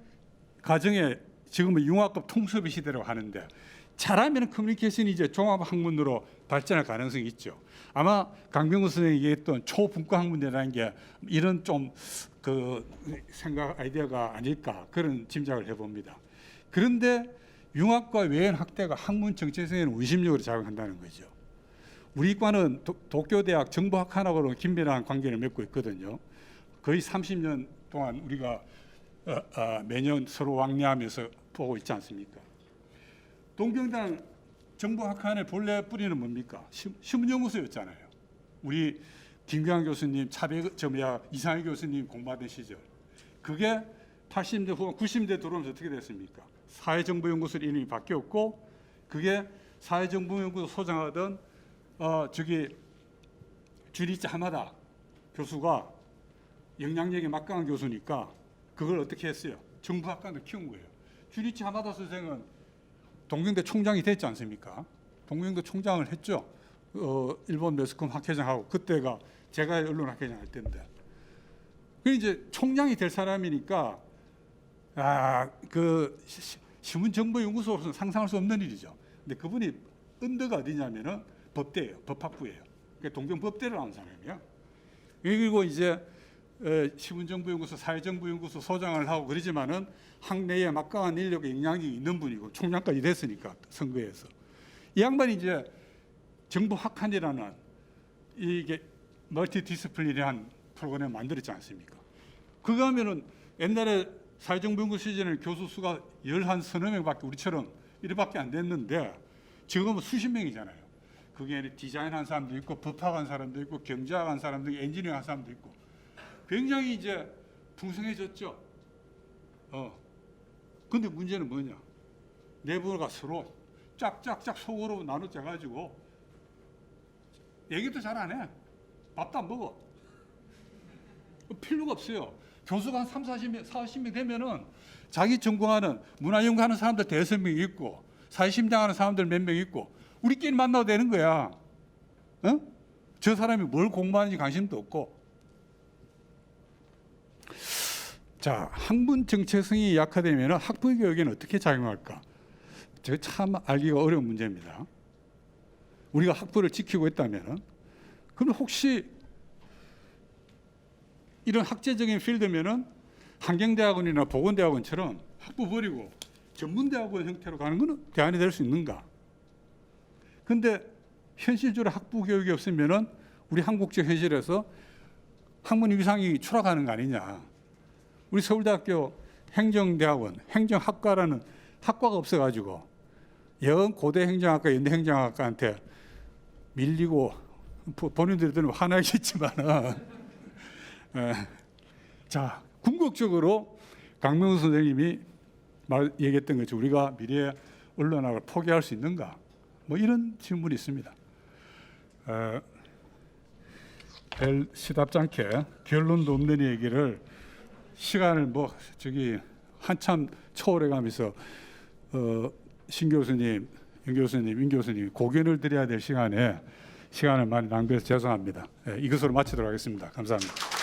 과정에 지금은 융합급 통섭의 시대라고 하는데 잘하면 커뮤니케이션이 이제 종합학문으로 발전할 가능성이 있죠. 아마 강병구 선생님이 얘기했던 초분과 학문이라는 게 이런 좀 생각 아이디어가 아닐까 그런 짐작을 해봅니다. 그런데 융합과 외연 학대가 학문 정체성에는 원심력으로 작용한다는 거죠. 우리 과는 도쿄대학 정보학관하고는 긴밀한 관계를 맺고 있거든요. 거의 30년 동안 우리가 매년 서로 왕래하면서 보고 있지 않습니까? 동경대학 정보학관의 본래 뿌리는 뭡니까? 신문연구소였잖아요. 우리 김규환 교수님, 이상희 교수님 공부하던 시절. 그게 80년대 후반 90년대 들어오면서 어떻게 됐습니까? 사회정보연구소 이름이 바뀌었고, 그게 사회정보연구소 소장하던 주리치 하마다 교수가 영향력이 막강한 교수니까 그걸 어떻게 했어요? 정보학관을 키운 거예요. 주리치 하마다 선생은 동경대 총장이 됐지 않습니까? 동경대 총장을 했죠. 일본 매스컴 학회장하고, 그때가 제가 언론 학회장 할 때인데. 그 이제 총장이 될 사람이니까 신문정보연구소로서는 상상할 수 없는 일이죠. 근데 그분이 언더가 어디냐면은 법대예요. 법학부예요. 그러니까 동경법대를 나온 사람이야. 그리고 이제 신문정보연구소, 사회정보연구소 소장을 하고 그러지만은 학내에 막강한 인력의 영향력이 있는 분이고 총장까지 됐으니까 선거에서. 이 양반이 이제 정보학관이라는 이게 멀티디스플리너리한 프로그램을 만들었지 않습니까? 그거 하면은 옛날에 사회정보연구소 시절에는 교수 수가 11-서너 명밖에 우리처럼 이렇게밖에 안 됐는데 지금은 수십 명이잖아요. 그게 디자인한 사람도 있고 법학한 사람도 있고 경제학한 사람도 있고 엔지니어한 사람도 있고 굉장히 이제 풍성해졌죠. 근데 문제는 뭐냐? 내부가 서로 짝짝짝 속으로 나눠져 가지고 얘기도 잘 안 해. 밥도 안 먹어. 필요가 없어요. 교수가 한 40명 되면은 자기 전공하는 문화 연구하는 사람들 5명 있고 사회심장하는 사람들 몇 명 있고 우리끼리 만나도 되는 거야. 저 사람이 뭘 공부하는지 관심도 없고. 자, 학문 정체성이 약화되면 학부 교육에는 어떻게 작용할까? 제가 참 알기가 어려운 문제입니다. 우리가 학부를 지키고 있다면, 그럼 혹시 이런 학제적인 필드면은 환경대학원이나 보건대학원처럼 학부 버리고 전문대학원 형태로 가는 것은 대안이 될 수 있는가? 근데 현실적으로 학부 교육이 없으면은 우리 한국적 현실에서 학문 위상이 추락하는 거 아니냐? 우리 서울대학교 행정대학원, 행정학과라는 학과가 없어가지고 영 고대 행정학과, 연대 행정학과한테 밀리고 본인들은 화나겠지만은 자, 궁극적으로 강명수 선생님이 얘기했던 것처럼 우리가 미래의 언론학을 포기할 수 있는가? 뭐 이런 질문이 있습니다. 별 시답지 않게 결론도 없는 얘기를 시간을 한참 초월해 가면서 신 교수님, 영 교수님, 임 교수님 고견을 드려야 될 시간을 많이 낭비해서 죄송합니다. 이것으로 마치도록 하겠습니다. 감사합니다.